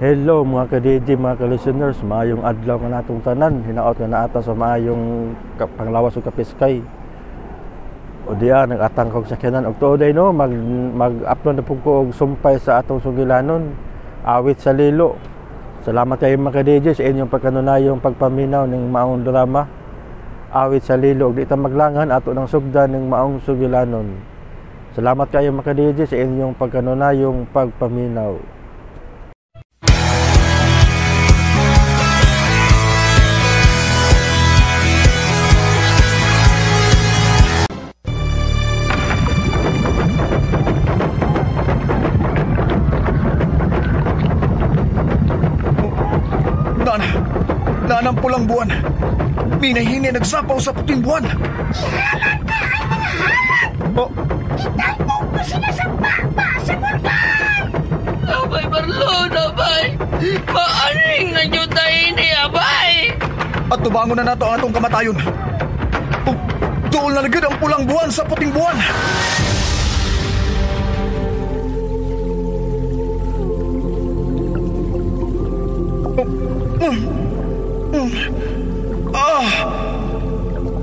Hello mga ka-DJ, mga ka-listeners, maayong adlaw nga natong tanan. Hinaot nga naata sa maayong panglawas ug kapiskay. O diya nagatang kog sakyanan og tuoday no mag-upload na pug ko og sumpay sa atong sugilanon. Awit sa Lilo. Salamat kayo mga ka-DJ sa inyong pagkanunayong pagpaminaw ning maong drama. Awit sa Lilo og di ta maglangan ato ng sugdan ning maong sugilanon. Salamat kayo mga ka-DJ sa inyong pagkanunayong pagpaminaw. Ng pulang buwan. Minahini nagsapaw sa puting buwan. Oh. Itangkong ko sila sa baba sa bulkan! Abay, Marlon, abay! Maaring na nyo tayo ni abay! At tubangon na nato ang atong kamatayon. Oh, doon na nagad ang pulang buwan sa puting buwan.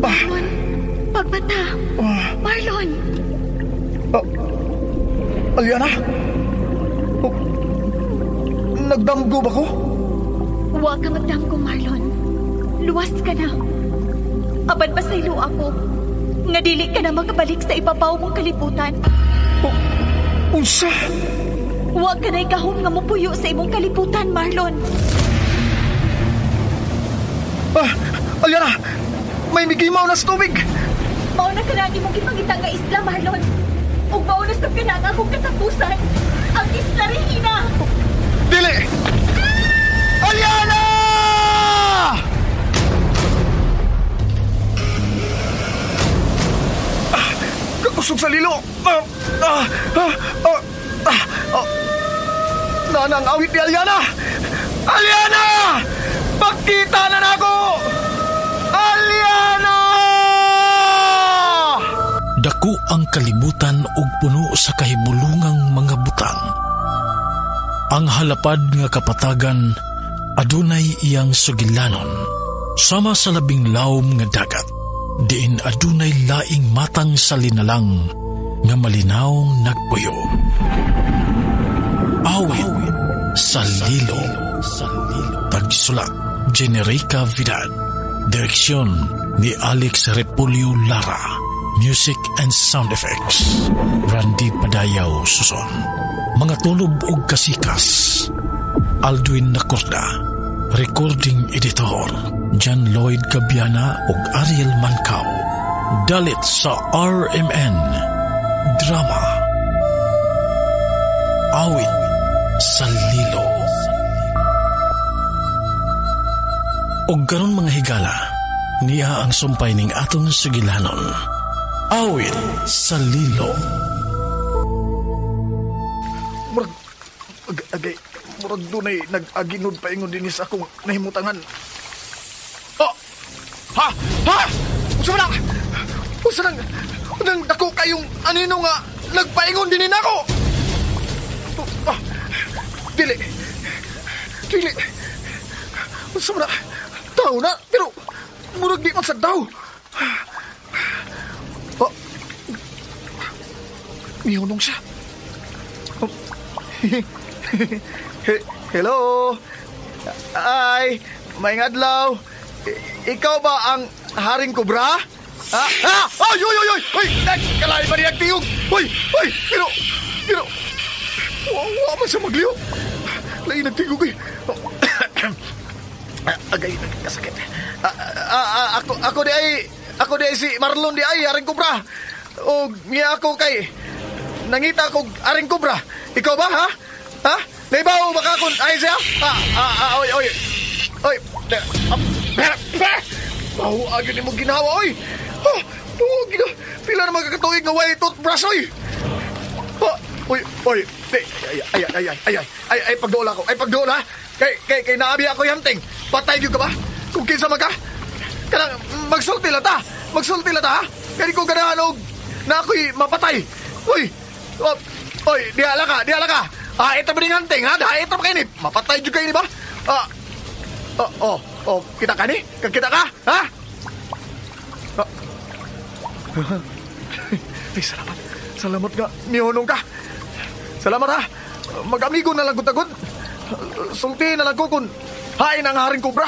Marlon, pagbata. Marlon. Aliana? Nagdamgo ba ko? Huwag ka magdamgo, Marlon. Luwas ka na. Aban pa saylo ako. Nga dili ka na makabalik sa ibabaw mong kalibutan. Unsa? Huwag ka na ikahon nga mupuyo sa imong kalibutan, Marlon. Aliana! May migimaw na sa tubig! Mauna ka na mong ipangita nga isla, Marlon. Ug mauna sa pinang akong katapusan. Ang isla Regina! Dili! Aliana! Kakusog sa lilo! Nanang awit ni Aliana! Aliana! Pakita na nako! Aliana! Dako ang kalibutan ug puno sa kahibulungang mga butang. Ang halapad nga kapatagan adunay iyang sugilanon. Sama sa labing lawom nga dagat, diin adunay laing matang sa linalang nga malinawng nagpuyo. Awit sa Lilo. Tagsulat Generica Vidal. Direksyon ni Alex Repulyo Lara. Music and sound effects Randy Padayaw Suson. Mga tulob ug kasikas Aldwin Nacorda. Recording editor John Lloyd Cabiana ug Ariel Mancao. Dalit sa RMN Drama. Awit sa Lilo. Og karon mga higala, niya ang sumpay ning atong sugilanon. Awit sa Lilo. Murag dunay nag-aginod pa ingon dinis akong nahimutangan. Oh! Ha! Usa man! Usa nang dako kayong anino nga nagpaingon din ako. Dili. Usa man! Tao na, pero murag di man sa daw. Mihunong siya. Hello. Ay, may adlaw. Ikaw ba ang Haring Kobra? Ha? Oy! Kalay ba niya tiyog? Oy! Pero, wa man siya magliw. Lain nagtigog eh. Agay, kasakit. Ako di ay si Marlon di ay Haring Kobra. O niya ako kay nangita ko Haring Kobra. Ikaw ba, ha? Ha? Naibaw baka akong ay siya? Oy. Baho agad ni mo ginawa, oy. Pila na magkakatuig nga way toothbrush, oy. Oy. Ay, pagdola ko. Ay, pagdola. Kay naabi ako yanting. Patay ka ba? Kung kinsa ka? Kanang magsulti lata, ha? Kaya ko ganahan og na ako'y mapatay. Oy, dihala ka. Ito ba rin hunting, ha? Ito ba kayo ni? Mapatay dyan kayo ni ba? Kita ka ni? Kita ka? Ha? Ay, salamat. Salamat nga, mihunong ka. Salamat, ha? Mag-amigo na lang tagod. Sulti na lang ko kung hain ang haring kubra.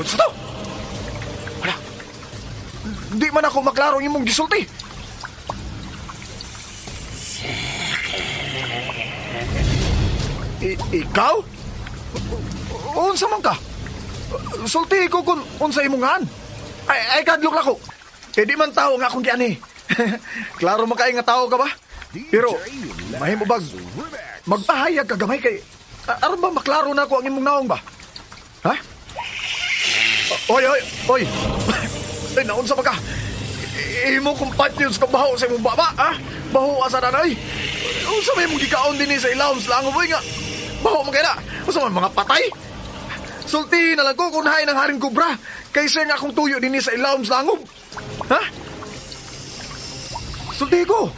Sa to? Wala. Di man ako maklaro yung mong gisulti. Ikaw? Unsa man ka? Sulti ko kung unsa imungan. Ay kadlok lako. Di man tao nga akong giani. Klaro makay nga tao ka ba? Pero mahimo bag magpahayag ka gamay kay aron ba maklaro na ako ang imong naong ba? Ha? Oy! Ay, naunsa ba ka? Imo companions ka baho sa imong baba, ha? Baho asa nanay? Unsa may mong gikaon din sa ilawom sa langob, nga? Baho man kaya na? Unsa man mga patay? Sulti na lang ko kung hain ng haring kubra kaysa nga akong tuyo din sa ilawom sa langob. Ha? Sulti ko.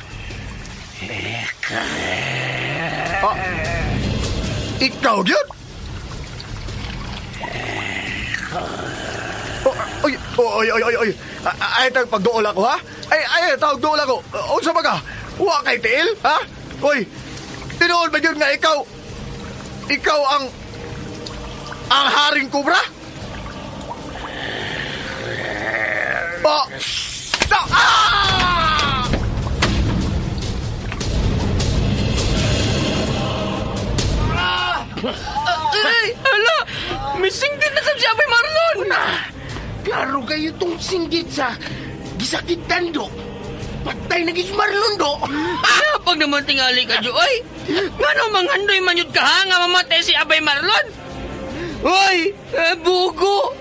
Ikaw, gyud? Oy. Ay, tawag pagdool ako, ha? Ay, tawag dool ako. Unsa ba ka? Huwa kay tiil, ha? Oy, tinuol ba yun nga ikaw ang haring kubra? Hala! Missing din na sa Abay Marlon! Klaro kayo itong singgit sa gisakitan do. Patay na gis Marlon do. Pag naman tingali ka, Joy. Nga no, manghandoy man yun ka ha, nga mamatay si Abay Marlon. Hoy, bugo.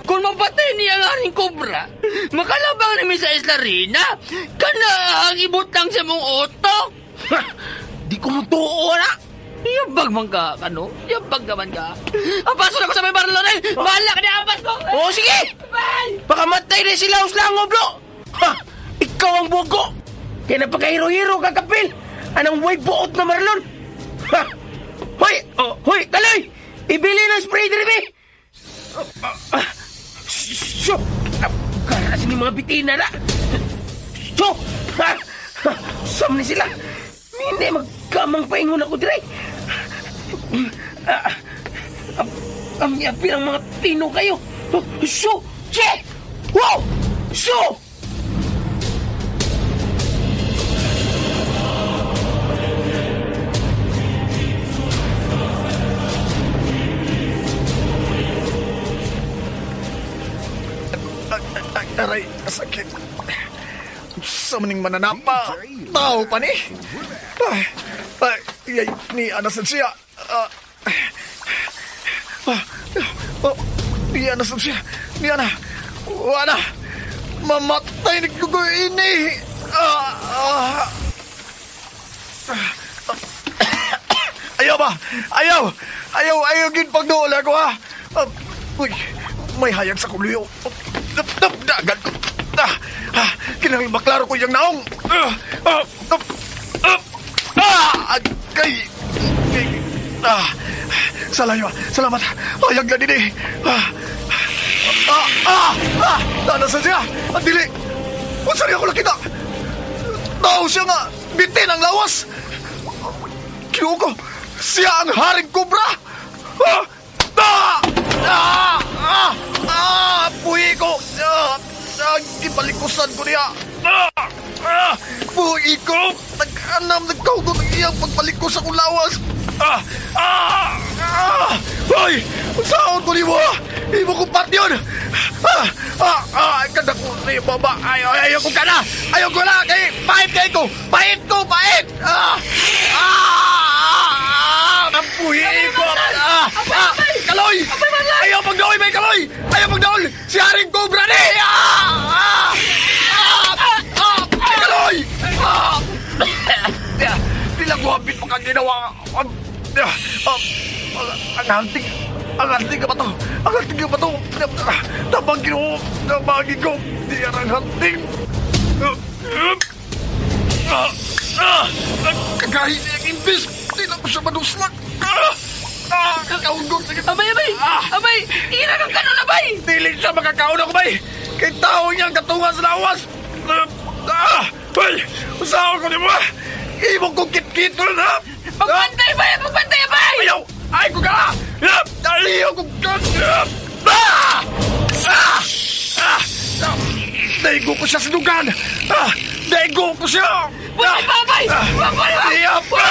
Kung mapatay niya ang haring kobra, makalabang namin sa Isla Rina, kana ang ibutang sa mong otok. Di ko mo tuo na. Yabag man ka, ano? Yabag naman ka. Apaso na ko sa may Marlon eh! Bahala ka niya, apas ko! Oo, sige! Baka matay na sila os langob, bro! Ha! Ikaw ang bugo! Kaya napaka-hero-hero ka, kapil! Anong way buot na Marlon? Ha! Hoy! Hoy! Kaloy! Ibili ng spray drive! Shoo! Karasin yung mga bitina na! Shoo! Ha! Sam ni sila! Hindi, magkamang paingon ako, Dre! Api ang mga tino kayo! Shoo! Che! Wow! Shoo! Aray, sakit. Sa maning mananapa, tao pa ni. Ay, ni anasan siya. Ni anasan siya. Ni ana. Wala. Mamatay ni ko ini. Ayaw ba? Ayaw gin pagdool ako, ha? Uy, may hayag sa kuliyo. Dagan ko. Kinahanglan maklaro ko yung naong. Salamat. Hayag na din eh. Nanasan siya. Ang dili. Kung saan ako nakita. Tao siya nga. Bitin ang lawas. Kinuha ko. Siya ang haring kubra. Puhi ko. Ipalikusan ko niya. Puhi ko. Nagkaugot ang iyang pagpalikos akong lawas. Hoy! Saan ko ni mo? Imo kong pat yun. Ganda ko na yung baba. Ayaw ko ka na. Ayaw ko na. Pahit ko. Pahit. Puhi ko. Kaloy! Ayaw pagdaol, may Kaloy! Ayaw pagdaol! Si Haring Cobra ni! Kaloy! Dilagwapit mo kang ginawa. Ang hanting ka ba to? Tabangin ko. Di yan ang hanting. Kagahin niya ang imbis. Di na ko siya maduslak. Kakaundot. Abay! Abay! Iragang ka nun, abay! Dili siya makakauna ko, bay. Kay tao niyang katungan sa lawas. Bay, usahaw ko ni mo. Ibong kong kit-kit ko na. Pagbantay, bay! Pagbantay, abay! Ayaw! Ay ko ka! Aliyaw ko ka! Daigo ko siya sa dugan! Daigo ko siya! Buhay pa, abay! Buhay pa! Ayaw pa!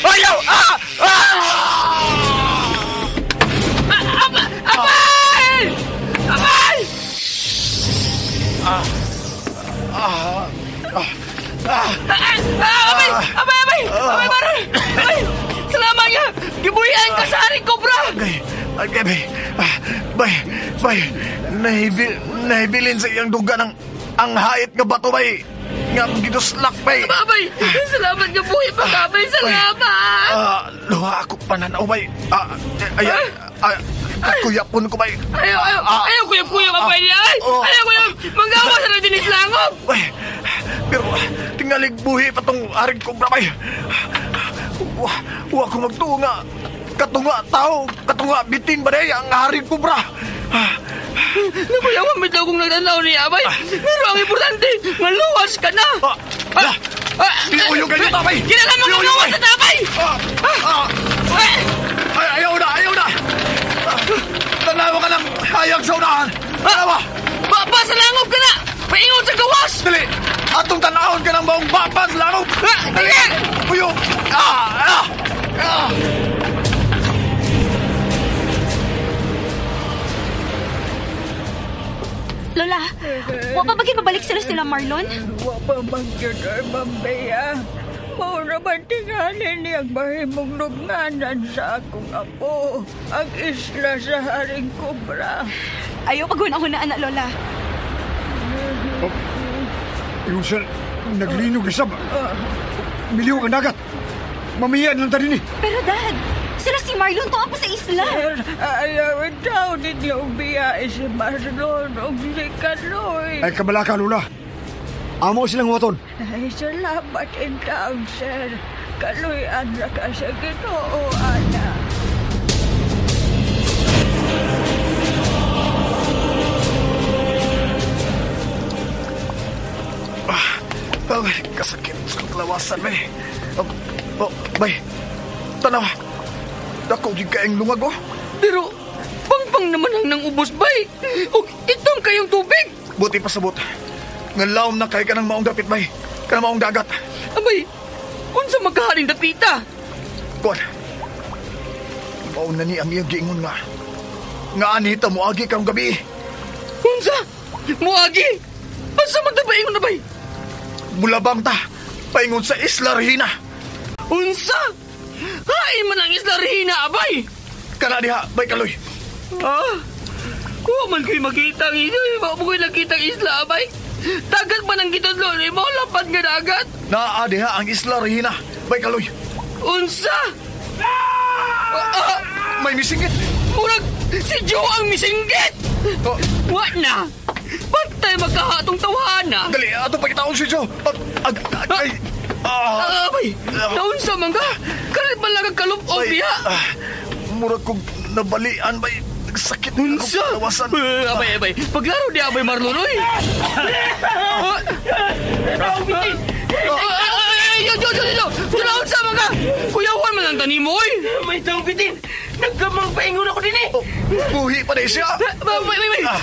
Ayaw! Abay! Abay! Abay! Abay! Abay, Marlon! Abay! Salamat nga! Gibuhian ka sa haring kobra! Okay, bay, nahibilin sa iyang duga ng ang hait nga bato, bay. Nga giduslak, bay. Abay! Salamat nga buhay pa ka, abay! Salamat! Luha ako pananaw, bay. Kakuyapon ko, bay. Ayaw kuyap-kuyap ang pwede, ay! Ayaw kuyap! Manggawa sa na dinis langop! Bay, pero tingalig buhi pa tong haring kobra, bay. Huwag ko magtunga. Katunga bitin ba day ang haring kobra? Nabayawan may daw kong nagtanaw niya, abay! Pero ang importante, maluwas ka na! Di uyo kayo, tabay! Kinalaman kong luwas na tabay! Ayaw na! Tanawa ka ng hayag sa unahan! Tanawa! Baba sa langop ka na! Paingon sa gawas! Dali! Atong tanahon ka ng maong baba sa langop! Dali! Uyo! Lola, wa pa bagay pabalik sila Marlon? Wa pa magyud ay Bambaya. Mao naman tingali niyang mahimong lubnganan sa akong apo. Ang isla sa haring kobra. Ayaw paghuna-hunaan na, Lola. Yung sir, naglinog isab. Miliw ang dagat. Mamiyaan lang tadi ni. Pero Dad, sila si Marlon to pa sa isla. Ayaw daw ninyo biyahe si Marlon o si Kaloy. Ay kabalaka, Lula. Amo silang waton. Ay, salamat in town, sir. Kaloy ang ka sa Ginoo, ana. Kasakit sa kalawasan, bay. Bay, tanaw. Dako di kaing lungag, oh. Pero, pangpang naman ang nang ubos, bay! O itong kayong tubig! Buti pa sabot. Ngalaom na kay ka ng maong dapit, bay. Ka ng maong dagat. Abay, unsa magkahaling dapita? Kuan. Mauna ni ang iyang giingon nga. Nga anita mo agi kang gabi. Unsa? Muagi? Asa man ba ingon na bay? Bulabang ta. Paingon sa Isla Regina. Unsa? Hain man ang Isla Regina, abay! Kana diha, bay Kaloy. Huwag man ko'y makita ang isla. Huwag mo ko'y nakita ang isla, abay. Dagat man ang kitudlo. Mo lapad nga dagat. Naa diha ang Isla Regina, bay Kaloy. Unsa? May misingit. Murag si Joe ang misinggit. What na? Patay magkahatong tawana. Dali, ato pagkitaon si Joe. Ay. Abay, naunsa man ka? Kalit man lang ang kalup-o biya. Murag kong nabalian, bay. Nagsakit Unsa? kawasan. Abay. Paglaro di abay Marlon, oy. Yo. Unsa man ka? Kuyawan man ang tanim mo, oy. May taong bitin! Nagkamang paingon ako din eh! Buhi pa na siya.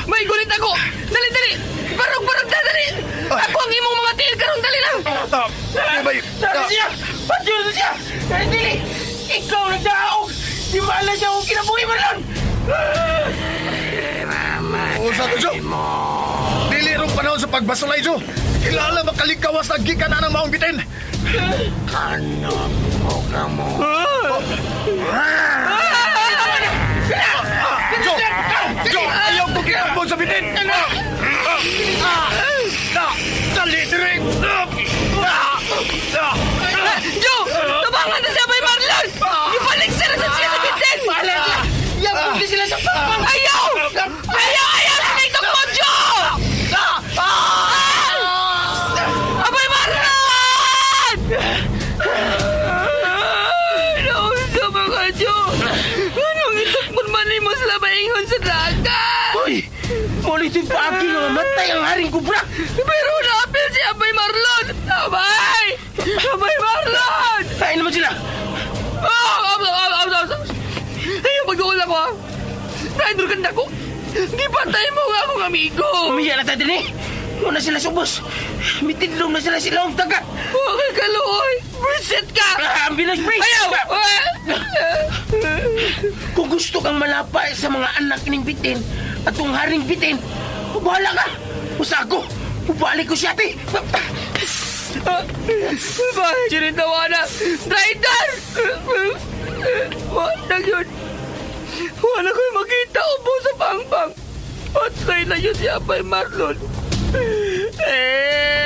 May gulit ako. Dali. Barog dali. Ako ang imong mga tiil karon, dali lang. Bay. Saan siya? Pasyol na siya! Dili! Ikaw nagdaog! Di maala siya kung kinabuhi mo lang! Usa to, Joe. Dili rong panahon sa pagbasulay, Joe. Kilala makalikawas na gikan na ng maong bitin. Ano mo ka mo? Joe, ayaw ko kinabon sa bitin. Dali, direk. Joe! Tabangan na siya by Marlon! Ibalik sila sa siya sa bitin! Yan, punti sila sa pang! Ayaw! sa maingon sa dagat. Hoy! Ulit yung paagi nga matay ang haring kubra! Pero napil si Abay Marlon! Abay! Abay Marlon! Kain naman sila! Ay, mag-uul ako ha! Rider ganda ko! Gipatay mo nga akong amigo! Umiya na tayo din eh! Muna sila subos! Mitidlong na sila silang dagat! Huwag ka luoy! Reset ka! Ambulance please! Ayaw! Kung gusto kang malapay sa mga anak ining bitin at kung haring bitin, bahala ka! Usa ako! Ubalik ko siya, ate! Bakit yun ang tawa na? Rider! Wala yun! Wala ko'y makita upo sa pangpang! Patay na yun si Abay Marlon!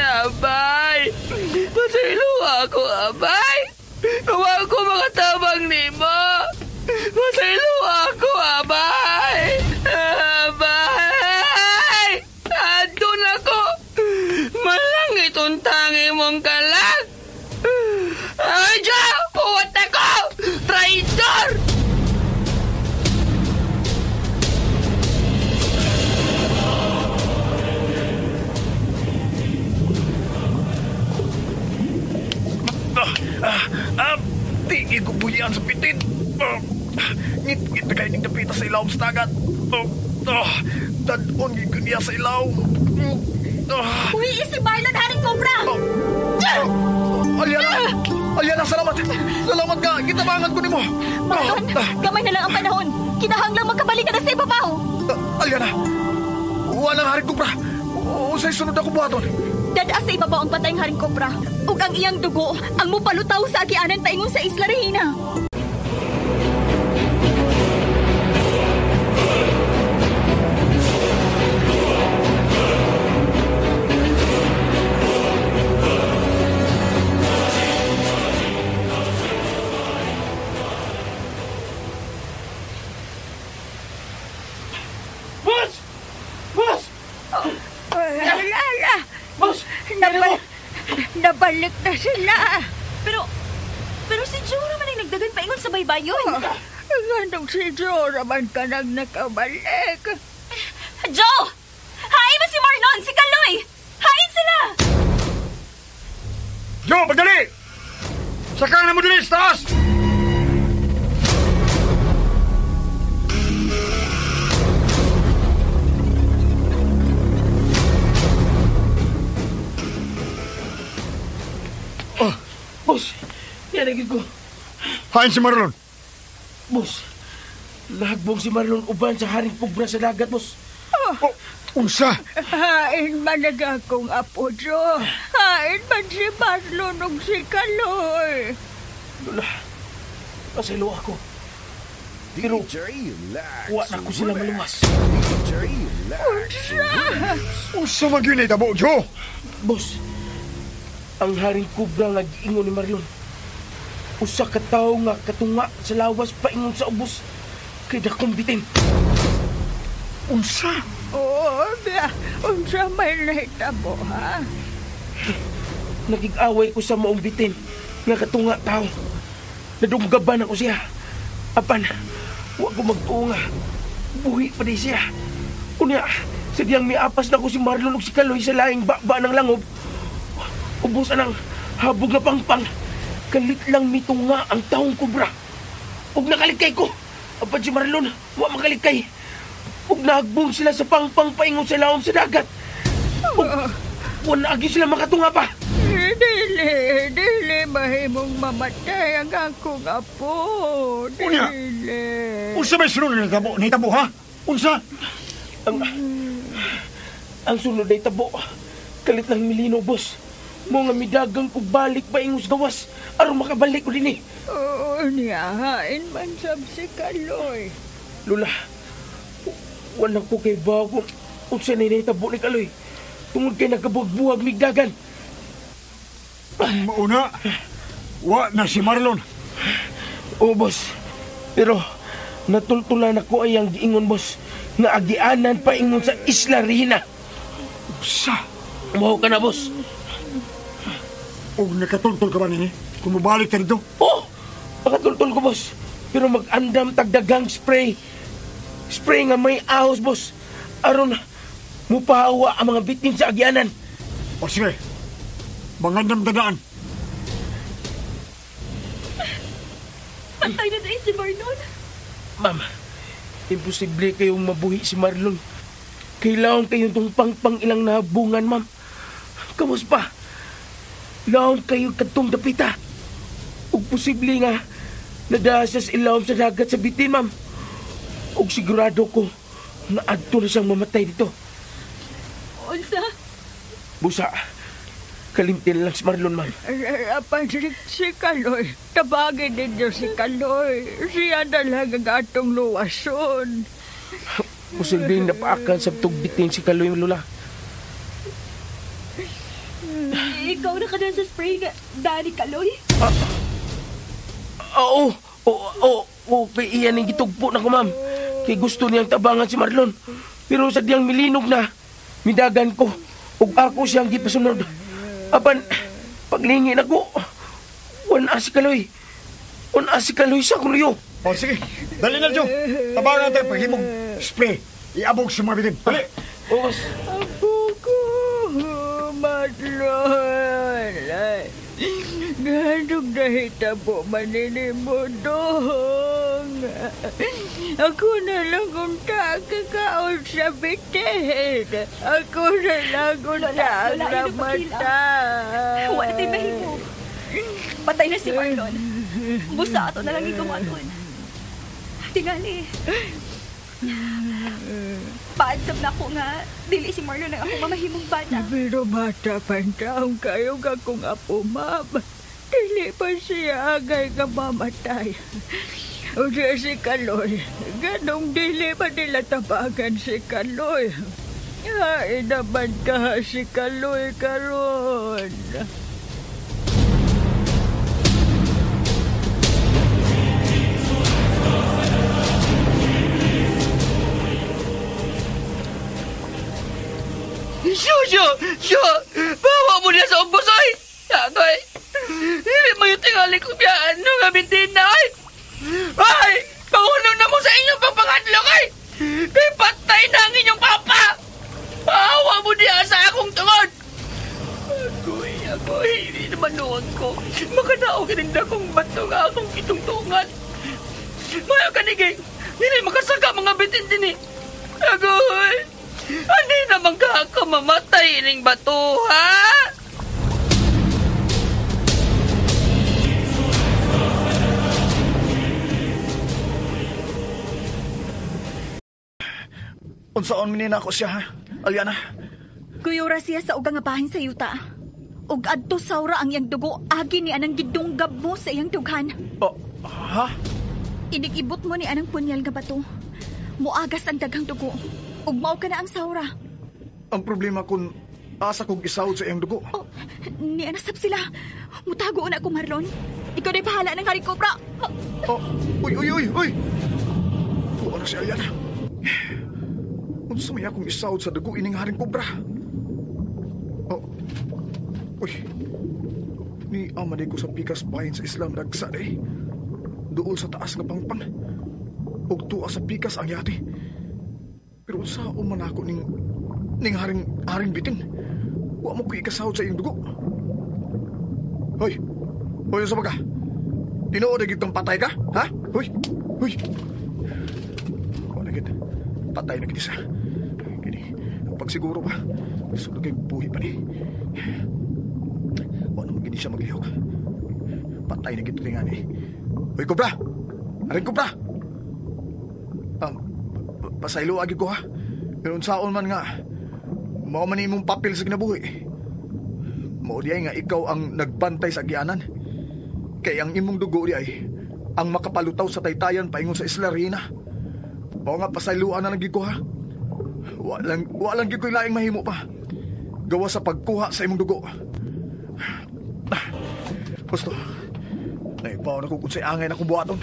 Abay! Pasaylo ako, Abay! Huwag ko makatabang ni mo! Pasaylo ako, Abay! Abay! Adun ako! Malangit untangi mong kalag! Ay, Diyo! Puwat ako! Traitor! Tingin ko buhian sa pitin. Ngit-ngit na kayo ning dapita sa ilaw sa dagat. Dadon gid ko niya sa ilaw. Uy, si Marlon haring kobra! Alyana, salamat. Salamat ka. Gitabangan ko nimo. Marlon, gamay na lang ang panahon. Kinahanglang magkabalik ka na sa ibabaw. Alyana, walang haring kubra. Usay sunod ako buhaton. Dadaas sa ibabaw ang patayng haring kobra. Ug ang iyang dugo ang mupalutaw sa agianan paingon sa Isla Regina. Boss! Boss! Lala! Boss! Nabalik na sila. Pero si Joe naman ay nagdagan paingon sa baybayon. Ganong si Joe man ka nang nakabalik. Joe! Hain mo si Marlon, si Kaloy! Hain sila! Joe, pagdali! Sakang na mo din sa taas! Boss! Yanagin ko. Hain si Marlon. Boss! Lahagbong si Marlon uban sa haring kubra sa dagat, boss. Unsa? Hain man nagakong apo, Joe. Hain man si Marlon ug si Kaloy. Lula, pasaylo ako. Pero, wa na ko sila maluwas. Unsa man yun ay tabo, Joe? Boss, ang haring kubra nga giingon ni Marlon. Usa ka tawo nga katunga sa lawas paingon sa ubos kay dakong bitin. Unsa? Oo, unsa may nahitabo, ha? Nagig-away ko sa maong bitin nga katunga tao. Nadunggaban ako siya. Apan, wa ko magtuunga. Buhi pa di siya. Unya, sadyang miapas na ko si Marlon ug si Kaloy sa laing baba ng langob. Ubos anang habog na pangpang. Kalit lang mitunga ang taong kubra. Ug nakalikay ko. Apan si Marlon, wa makalikay. Ug nahagbong sila sa pangpang paingon sa laom sa dagat. Ug wala agi sila makatunga pa. Dili mahimong mamatay ang akong apo. Unya? Dili. Unsa may sunod na tabo, ha? Unsa? Ang sunod ay tabo. Kalit lang milino, boss. Mga midagang ko balik pa ingos gawas. Aron makabalik ko din eh. Oo, niyahain man sab si Kaloy. Lula, wala ko kay bago kung saan ay naitabo ni Kaloy. Tungod kay nagkabuhag-buhag migdagan. Mauna, wa na si Marlon. Oo, boss. Pero natultulan ako ay ang giingon, boss, nga agianan pa ingon sa Isla Regina. Sa? Umaw ka na, boss. O nakatultol ka ba nini? Kung mabalik ka rito? Oo, nakatultol ko, boss. Pero mag-andam tagdagang spray. spray nga may ahos, boss. Aron mupahawa ang mga bitin sa agyanan. O sige, mangandam dadaan. Patay na dahil si Marlon. Ma'am, imposible kayong mabuhi si Marlon. Kailangan kayong tumpang pang ilang nabungan, ma'am. Kamus pa? Laon kayo katong dapita. Ug posible nga nadasas ilawom sa dagat sa bitin, ma'am. Ug sigurado ko na adto na siyang mamatay dito. Unsa? Busa, kalimtin lang si Marlon, ma'am. Apan si Kaloy. Tabagin ninyo si Kaloy. Siya na lang ang atong luwason. Posibleng napaakan sa tugbitin si Kaloy, Lola. Ikaw na ka na sa spray nga, Daddy Kaloy? Oo, kay iyan ang gitugpo na ko, ma'am. Kay gusto niyang tabangan si Marlon. Pero sa diyang milinog na, midagan ko, ug ako siyang gipasunod. Apan, paglingi na ko, wala si Kaloy. Wala si Kaloy sa kuluyo. O sige, dali na, Joe. Tabangan natin paghimong spray. Iabog sa mga bitin. Dali! Boss. Apo ko, Marlon. Ganong nahitabo maninibo dong. Ako na lang unta kakaon sa bitin. Ako na lang unta ang ramata. Wala tayo mahimo. Patay na si Marlon. Busa ato na lang ikumaton. Tingali. Paadsam na ako nga, dili si Marlon ang akong mamahimong bata. Pero bata pantaong kayo kakong apo, ma'am. Dili pa siya agay ka mamatay. O siya si Kaloy, ganong dili pa nila tabagan si Kaloy. Ay, naman ka si Kaloy karon. Siya! Bawa mo niya sa ubos, ay! Agay! Hindi mo yung tingali kong biyaan nung abitin na, ay! Ay! Pahulong na mo sa inyong pagpangadlok, ay! Kay patay na ang inyong papa! Bawa mo niya sa akong tungod! Agoy, hindi naman noon ko. Makadao kininda kong bato nga akong kitungtungan. Mayo kaniging, hindi makasaka mga bitin din eh. Agoy! Hindi naman ka mamatay ining bato, ha? Unsaon minina ko siya, ha? Aliana? Kuyura siya sa ugang nga bahin sa yuta. Ug adto saura ang iyang dugo, agi ni anang gidunggab mo sa iyang dughan. Ha? Inigibot mo ni anang punyal nga bato. Muagas ang daghang dugo. Ug mao ka na ang saura. Ang problema kung asa kong isawod sa iyang dugo. Oh, ni anasab sila. Mutago na ko, Marlon. Ikaw na'y bahala ng Haring Cobra. Uy! Ano si Aliana? Unsa may akong isawod sa dugo ining Haring Cobra? Uy, ni amaday ko sa pikas bahin sa Islam nagsa eh. Duol sa taas nga pangpang. Ug tuwa sa pikas ang yati. Pero unsa man ako ning haring bitin. Wa mo ko ikasahod sa iyong dugo. Hoy, unsa ba ka? Tinuod gid kang patay ka? Ha? Hoy. Wala gid. Patay na gid isa. Kini, pagsiguro pa. Sulod kay buhi pa ni. Wala mo gid siya maglihok. Patay na gid nga ni. Hoy, Cobra! Haring Cobra! Pasaylo agi ko, ha? Pero unsaon man nga, mao man imong papel sa kinabuhi. Mao di ay nga ikaw ang nagbantay sa agyanan. Kay ang imong dugo di ay ang makapalutaw sa taytayan paingon sa Isla Reina. Mao nga pasayloan na lagi ko, ha? Walang gyud ko laing mahimo pa. Gawa sa pagkuha sa imong dugo. Gusto. Naipaw na ko kung sa'y angay na kong buhaton.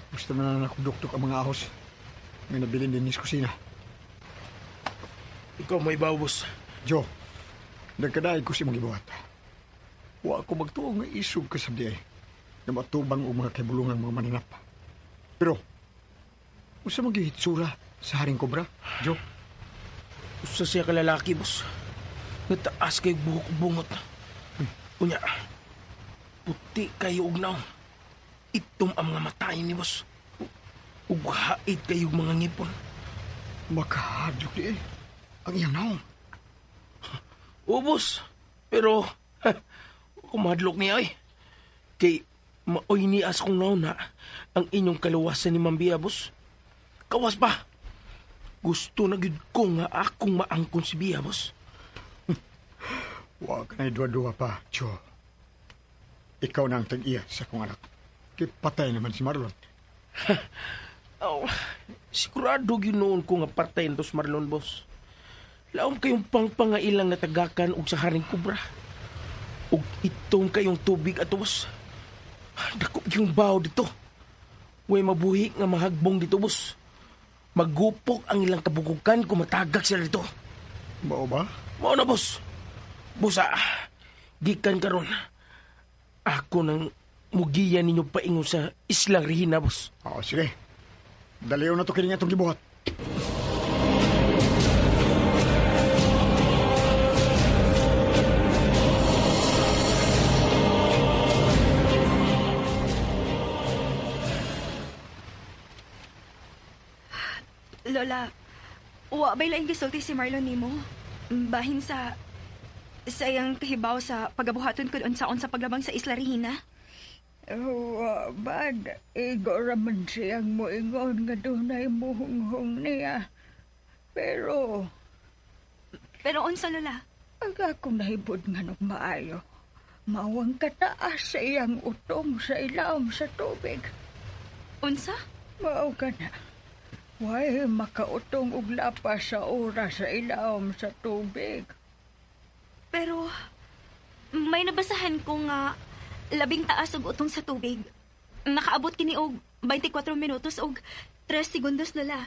Gusto na lang akong duktok ang mga ahos. May nabilin din sa kusina. Ikaw may ibaw, boss. Jo, nagkadaig ko si mga ibuhat. Wa ako magtuong nga isog ka sa diay na matubang o mga kibulungang mga maninap. Pero, usa magihitsura sa haring kobra, Jo? Usa siya ka lalaki, boss. Nataas kay buhok bungot. Unya, puti kayo og naong. Itom ang mga matayin ni boss. Ug hait kayo mga ngipon. Makahadlok di ang iyang naong. Oo, boss. Pero, kumadlok niya ay. Kay, maoy nias kong naon na ang inyong kaluwasan ni Mambia, boss. Kawas pa. Gusto na gid ko nga akong maangkon si Bia, boss. Wa ka na'y dua-dua pa, Jo. Ikaw na ang tag-iya sa kong anak. Kipatay naman si Marlon. Oh, sigurado ginoon ko nga patayin to si Marlon, boss. Laom kayong pangpangailang natagakan og sa haring kubra. Og itong kayong tubig ato, boss. Dako yung baw dito. Way mabuhi nga mahagbong dito, boss. Magupok ang ilang kabukukan kung matagak sila dito. Mao ba? Mao na, boss. Boss, gikan karon. Ako nang mugiya ninyo paingon sa Islang Regina, boss. Oo, sige. Daliw na to kini nga itong gibuhat. Lola, wa ba'y laing gisulti si Marlon nimo? Bahin sa iyang kahibaw sa pagabuhaton ko doon sa paglabang sa Isla Regina? Wa bad, igo raman siyang moingon nga dunay muhunghong niya. Pero, Unsa, Lola? aga kung nahibod nga nung maayo, mawang kataas sa iyang utong sa ilawom sa tubig. Unsa? Mao ka na. Way makautong og lapas sa oras sa ilawom sa tubig. Pero, may nabasahan ko nga labing taas og utong sa tubig. Nakaabot kini og 24 minutos og 3 segundos, Lola.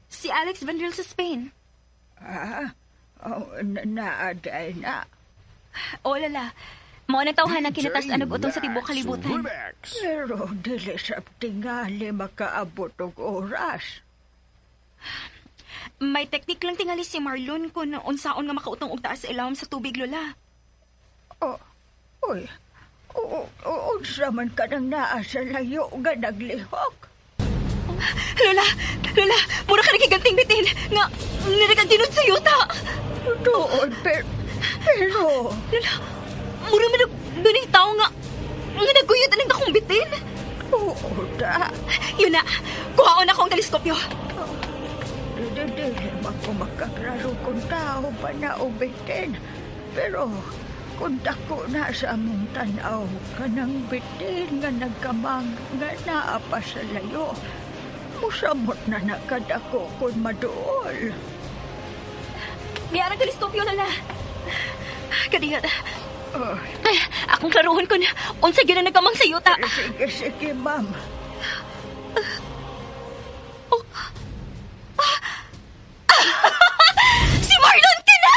Si Alex Vandril sa Spain. Naaday na. O, Lola. Mao na tawhan ang kinatasan og utong sa tibok kalibutan. Pero dili sa tingali makaabot og oras. May teknik lang tingali si Marlon kung unsaon nga makautong og taas sa ilawom sa tubig, Lola. Uy, unsa man ka nang naa sa layo nga naglihok? Lola, mura ka nagiganting bitin nga nirikagtinod sa yuta. Doon, pero... Lola, mura man doon yung tao nga nagkuyot ng dakong bitin. Oo, da. Yun na, kuhaon ako ang teleskopyo. Dili man ko makaklaro kung tao ba na o bitin. Pero kung dako na sa among tanaw kanang bitin nga nagkamang nga naa pa sa layo, musamot na nakadako kung maduol. Biyar ang teleskopyo, Lola. Kadiyat. Ay, akong klaruhon ko na unsa gyud ang nagkamang sa yuta. Sige, ma'am. Si Marlon ka na!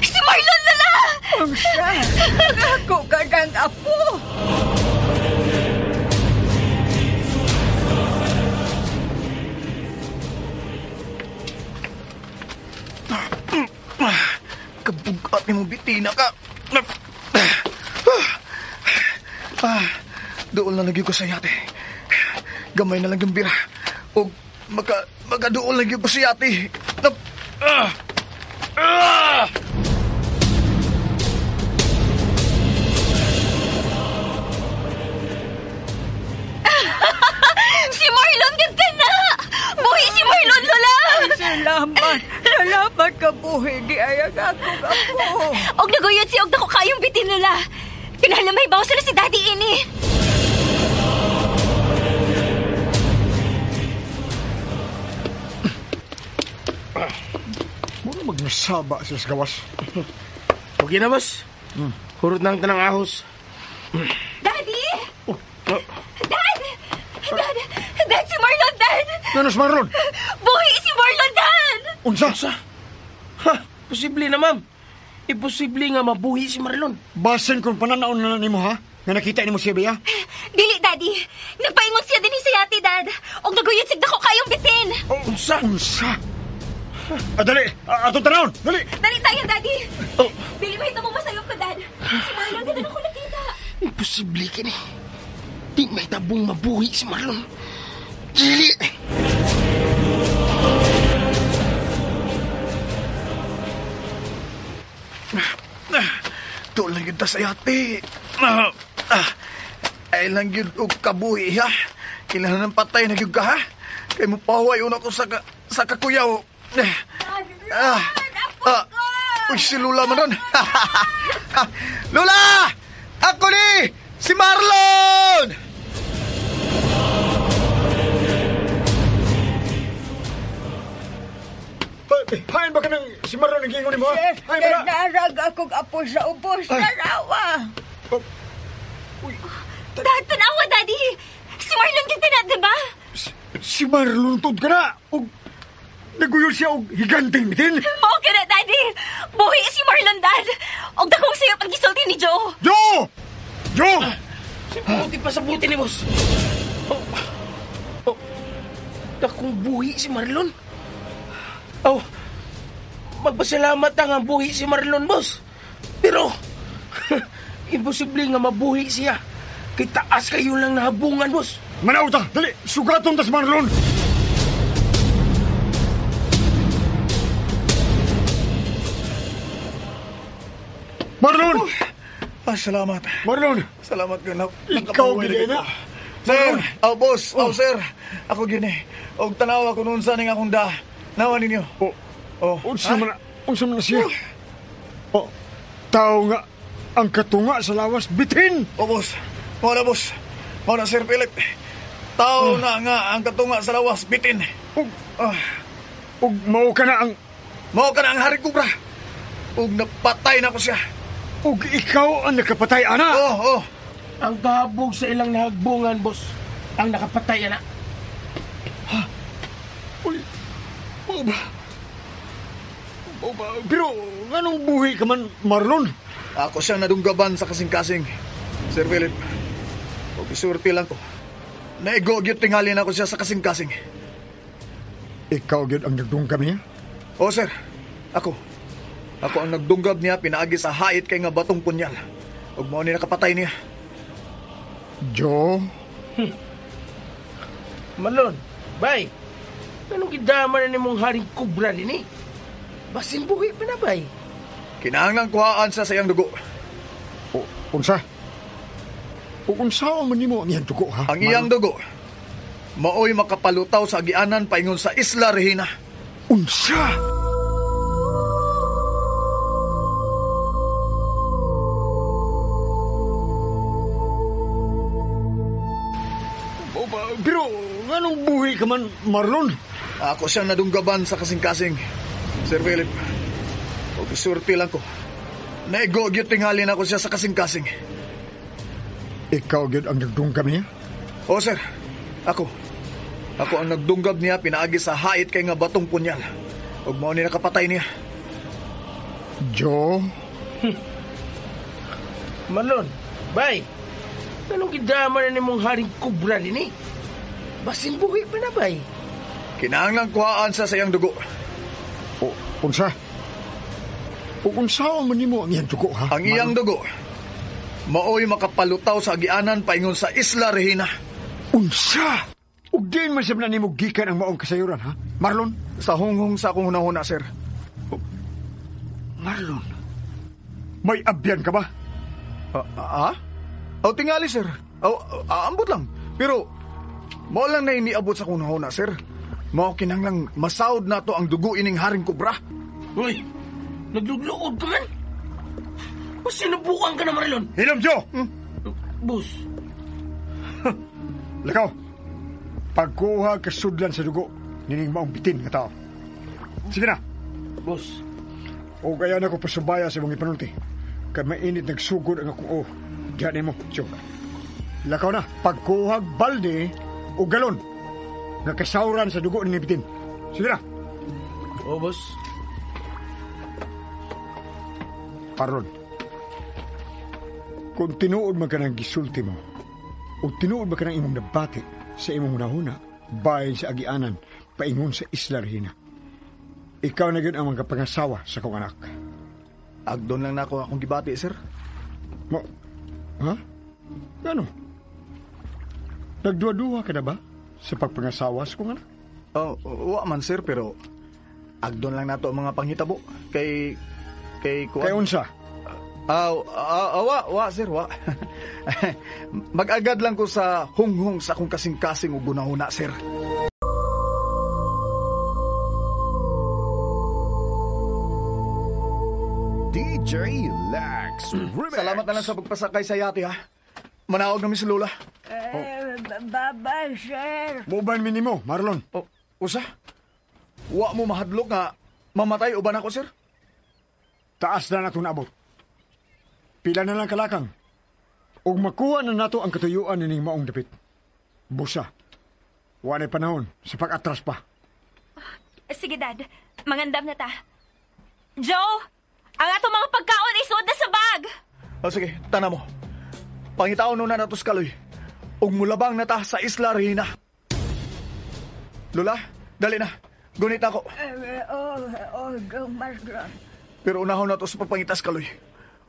Si Marlon, Lola! Unsa? Ako ka ng apo! Kabugat ni mong bitina ka. Doon na lagi ko sa yate. Gamay na lang yung bira. O makadoon lang yung ko sa yate. Si Marlon ka na! Buhi si Marlon, Lola! Salamat ka buhi di ayag akong apo. Og naguyod si og dako kayong bitin, Lola. Kinahanglan may bawas sila si Daddy ini. Muna magnasaba siya sa gawas. Okay na, boss. Hurot na ang tanang ahos. Daddy! Dad, si Marlon, Dad! Nanos Marlon! Buhi si Marlon, Dad! Unsa? Ha, posible na, ma'am. Imposible nga mabuhi si Marlon. Basin kung pananaon na nimo ha? Nga nakita ni mo siya ba? Dili, Daddy. Nagpaingon siya din sa yati, Dad. Og naguyod sig dako kayong bitin. Unsa? Unsa? Dali! Atong tanawon! Dali! Dali tayo, Daddy. Oh. Dili ba ito mo masayop ka, Dad? Si Marlon, ganda na ko nakita. Imposible ka ni. Di may tabong mabuhi si Marlon. Dili! Doon lang yun ta sa yati. Ay lang yun og kabuhi, ha? Kailangan ng patay na yun ka, ha? Kaya mo paway una ko sa kakuyaw. Uy, si Lula man doon. Lula! Ako ni! Si Marlon! Hain ba ka ng si Marlon ang gingon mo? Hain ba na? Narag akong apo sa ubos. Narawa. Dad, tanawa, Daddy. Si Marlon kita na, di ba? Si Marlon tod ka na! O naguyol siya og higanting bitin! Oo ka na, Daddy. Buhi si Marlon, Dad. Og dakong sayop ang gisulti ni Joe. Jo! Jo! Buti pa sa buti ni boss. Dakong buhi si Marlon. Magpasalamat ang buhi si Marlon, boss. Pero, imposible nga mabuhi siya. Kay taas kayo lang nahabungan, boss. Manaw ta! Dali! Sugaton ta si Marlon! Marlon! Salamat. Marlon! Salamat ka na. Ikaw, Gilena! Sir! Boss! Sir! Ako gini. Og tanawa ko noon sa ning akong da. Nawa ninyo. Unsa man na siya? Tao nga ang katunga sa lawas bitin! Boss. Muna, boss. Muna, Sir Philip. Tao na nga ang katunga sa lawas bitin. Ug mao ka na ang Haring Kubra. Ug napatay na ko siya. ug ikaw ang nakapatay, ana! Oo. Ang kahabog sa ilang nahagbungan, boss. Ang nakapatay, ana. Uy, mao ba? Pero anong buhi ka man, Marlon? Ako siyang nadunggaban sa kasing-kasing. Sir Philip. Ug isurti lang ko. Naigogyot tingalin ako siya sa kasing-kasing. Ikaw gyud ang nagdunggam niya? Oo, sir. Ako ang nagdunggab niya, pinaagi sa hait kay nga batong punyal. Ug mao ni nakapatay niya. Jo? Marlon, bay. Anong gidaman na nimong Haring Kubra din eh? Basin buhi pa na, bay. Kinahanglang kuhaan sa sayang dugo. Unsa? Unsa man nimo ang iyang dugo, ha? Ang iyang dugo, maoy makapalutaw sa agianan paingon sa Isla Regina. Unsa? Pero anong buhi ka man, Marlon? Ako siyang nadunggaban sa kasing-kasing. Sir Philip, ug isurti lang ko. Naigogyot tingalin ako siya sa kasing-kasing. Ikaw gyud ang nagdunggam niya? Oo, sir. Ako ang nagdunggab niya, pinaagi sa hait kay nga batong punyal. Ug mao ni nakapatay niya. Jo? Marlon, bay. Anong gidaman na nimong Haring Kubra din eh? Basin buhi pa na, bay. Kinahanglang kuhaan sa sayang dugo. Unsa? Unsa man nimo ang iyang dugo, ha? Ang iyang dugo, maoy makapalutaw sa agianan paingon sa Isla Regina. Unsa? Ug diin man sabna nimo gikan ang maong kasayuran, ha? Marlon? Sa hunghong sa akong hunahuna, sir. Marlon? May abyan ka ba? Tingali, sir. Ambot lang. Pero, mao lang na iniabot sa akong hunahuna, sir. Mao kinahanglang masawd na to ang dugo ining Haring Kubra. Uy, naglugluod ka man. Sinubukan ka na, Marlon. Hilom, Jo! Boss. Lakaw, pagkuha kasudlan sa dugo, nining maong bitin nga tao. Sige na. Boss. O kaya na ko pasubaya sa mga ipanulti. Kaya mainit nagsugod ang akong Diyan mo, Jo. Lakaw na, pagkuha balde o galon na kasawran sa dugo nining bitin. Sige na. Oo, boss. Paron, kung tinuod man ka ng gisulti mo, o tinuod man ka ng imong nabati sa imong hunahuna, bayan sa agianan, paingon sa Isla Regina, ikaw na yun ang mga pangasawa sa kong anak. Agdon lang na ako akong gibati, sir. Mo, ha? Ano? Nagduwa-duwa ka na ba sa pagpangasawa sa kong anak? Wa man, sir, pero agdon lang nato ang mga panghitabo. Kay Kay unsa? Wa, sir, wa. Mag-agad lang ko sa hunghong sa akong kasing-kasing o gunahuna, sir. DJ Lex Remix. Salamat na lang sa pagpasakay sa yate, ha. Manawag namin si Lola. Bye-bye, sir. Muban minimo, Marlon. Usa? Wa mo mahadlok nga mamatay uban ako, sir? Taas na nato naabot. Pila na lang kalakang. Ug makuha na nato ang katuyuan ning maong dapit. Busa. Walay panahon sa pag-atras pa. Sige, Dad. Mangandam na ta. Joe! Ang ato mga pagkaon isuod na sa bag! Sige, tana mo. Pangitaon na natos kaloy. Ug mulabang na ta sa Isla Regina. Lola, dali na. Gunit ako. Marlon. Pero unahon na to sa pagpangitas kaloy.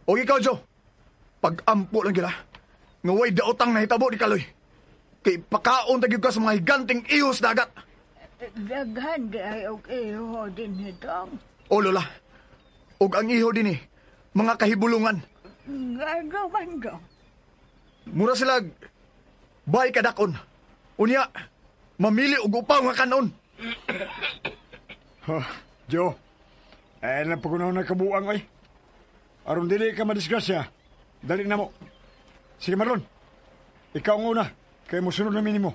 O ikaw, Joe. Pag-ampo lang gila. Ngaway daotang nahitabo ni kaloy. Kay pakaon tagyog ka sa mga higanting ihos dagat. Daghan di ay og iho din hitong. O Lola, og ang iho din mga kahibulungan. Ngano man do? Mura sila bay kadakon. Unya, mamili og upaw nga kanon. Joe, na pagunaw na kabuang ay. Aron dili ka madisgrasya, dali na mo. Sige Marlon, ikaw ang una, kaya mo sunod na minimo.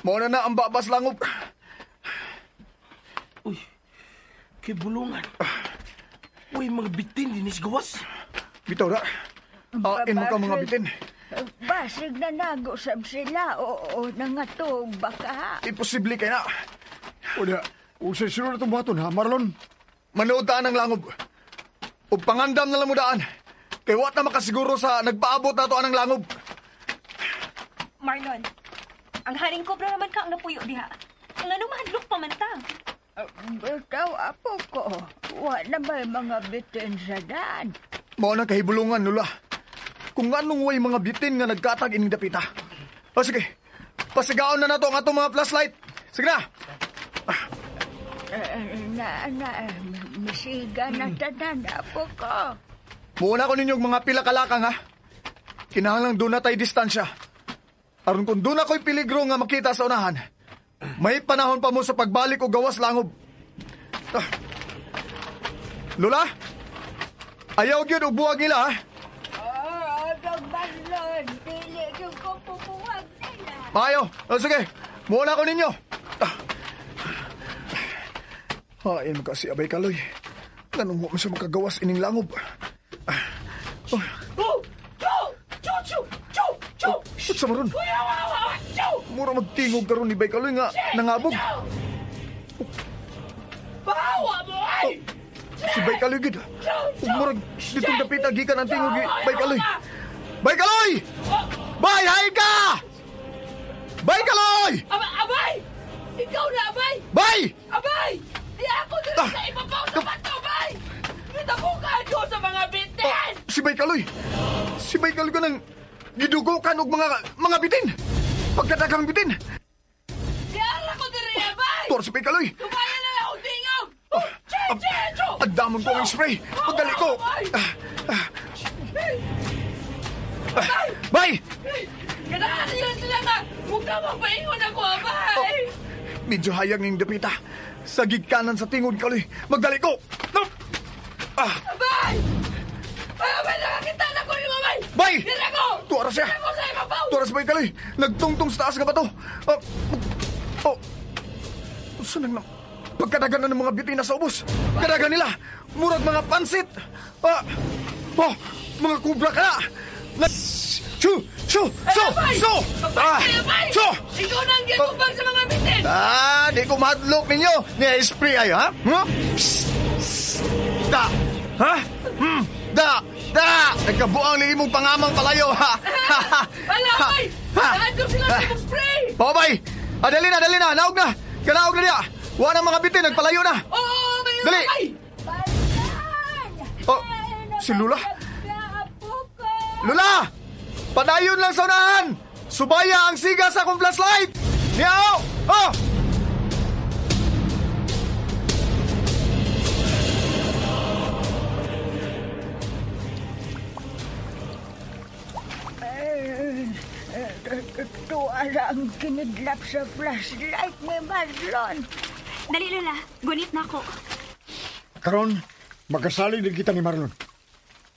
Mauna na ang babas langob. Uy, kibulungan. Uy, mga bitin dinis gawas. Bitaw na. Ain mo ka mga bitin. Basig na nagusab sila o nangatog baka. Imposible kay na. O na, usay sunod na itong buhaton ha, Marlon. Manood taan ang langob. O pangandam na lang mo daan. Kay wat na makasiguro sa nagpaabot na to anang langob. Marlon, ang haring kobra naman ka ang napuyo diha. Ang ano mahadlok pa man ta. Bitaw apo ko, wala may mga bitin sa dad. Mao na kahibulungan, Lula. Kung anong way mga bitin nga nagkatag ining dapita. O sige, pasigaon na nato ang atong mga flashlight. Sige na. Misiga na tanan apo ko. Muna ko ninyong mga pila kalakang ha. Kinahanglang doon na tayo distansya. Aron kung doon ako'y piligro nga makita sa unahan, may panahon pa mo sa pagbalik o gawas langob. Lola, ayaw yun o buwag nila ha. Marlon, pili yung kupupuwag nila. Maayo, sige, muna ko ninyo. Hain mo kasi abay kaloy. Ganun mo siya makagawas ining langob. Sa maron. Mura magtingog karon ni Bay Kaloy nga nangabog. Bawa mo ay! Si Bay Kaloy gid. Mura ditong dapit gikan ang tingog ni Bay Kaloy. Bay Kaloy! Bay, hay ka! Bay Kaloy! Abay! Ikaw na, Abay! Bay! Abay! Di ako dito sa ibabaw sa bato, Abay! Nitabukan ko sa mga bitin! Si Bay Kaloy! Si Bay Kaloy ka nang gidugukan og mga bitin! Pagkadagang bitin! Kaya ko diri, Abay! Tor si Bay Kaloy! Tumaya na lang akong tingog! Agdamon ko ang spray! Pagdali ko! Bay! Kailangan nila sila nga! Huwag ka mapaingon ako, Abay! Medyo hayag ng dapita. Sa gigkanan sa tingod, Kaloy. Magdali ko! Abay! Abay, nakakita na ko yung Abay! Bay! Dila ko! Tuwara siya! Dila ko sa ibabaw! Tuwara si Bay Kaloy! Nagtungtong sa taas nga ba to? Saan nang pagkadagan na ng mga bitin na sa ubos? Kadagan nila! Murag mga pansit! Mga kubra ka na! Shoo! So! Ikaw na ang gitubang sa mga bitin! Di ko mahadlok ninyo. Ni-spray ayo, ha? Da! Ha? Da! Nagkabuang lilimong pangamang palayo, ha? Alabay! Naadyo sila sa spray! Pabay! Dali na! Naog na! Kanaog na niya! Wa ng mga bitin, nagpalayo na! Oo, may Dali! alabay! Oh, si Lula? Lula! Padayon lang sa unahan! Subaya ang siga sa akong flashlight! Niyaw! Oh! Tuwala ang kinidlap sa flashlight ni Marlon. Dali, Lola. Gunit na ako. Karon, magkasali din kita ni Marlon.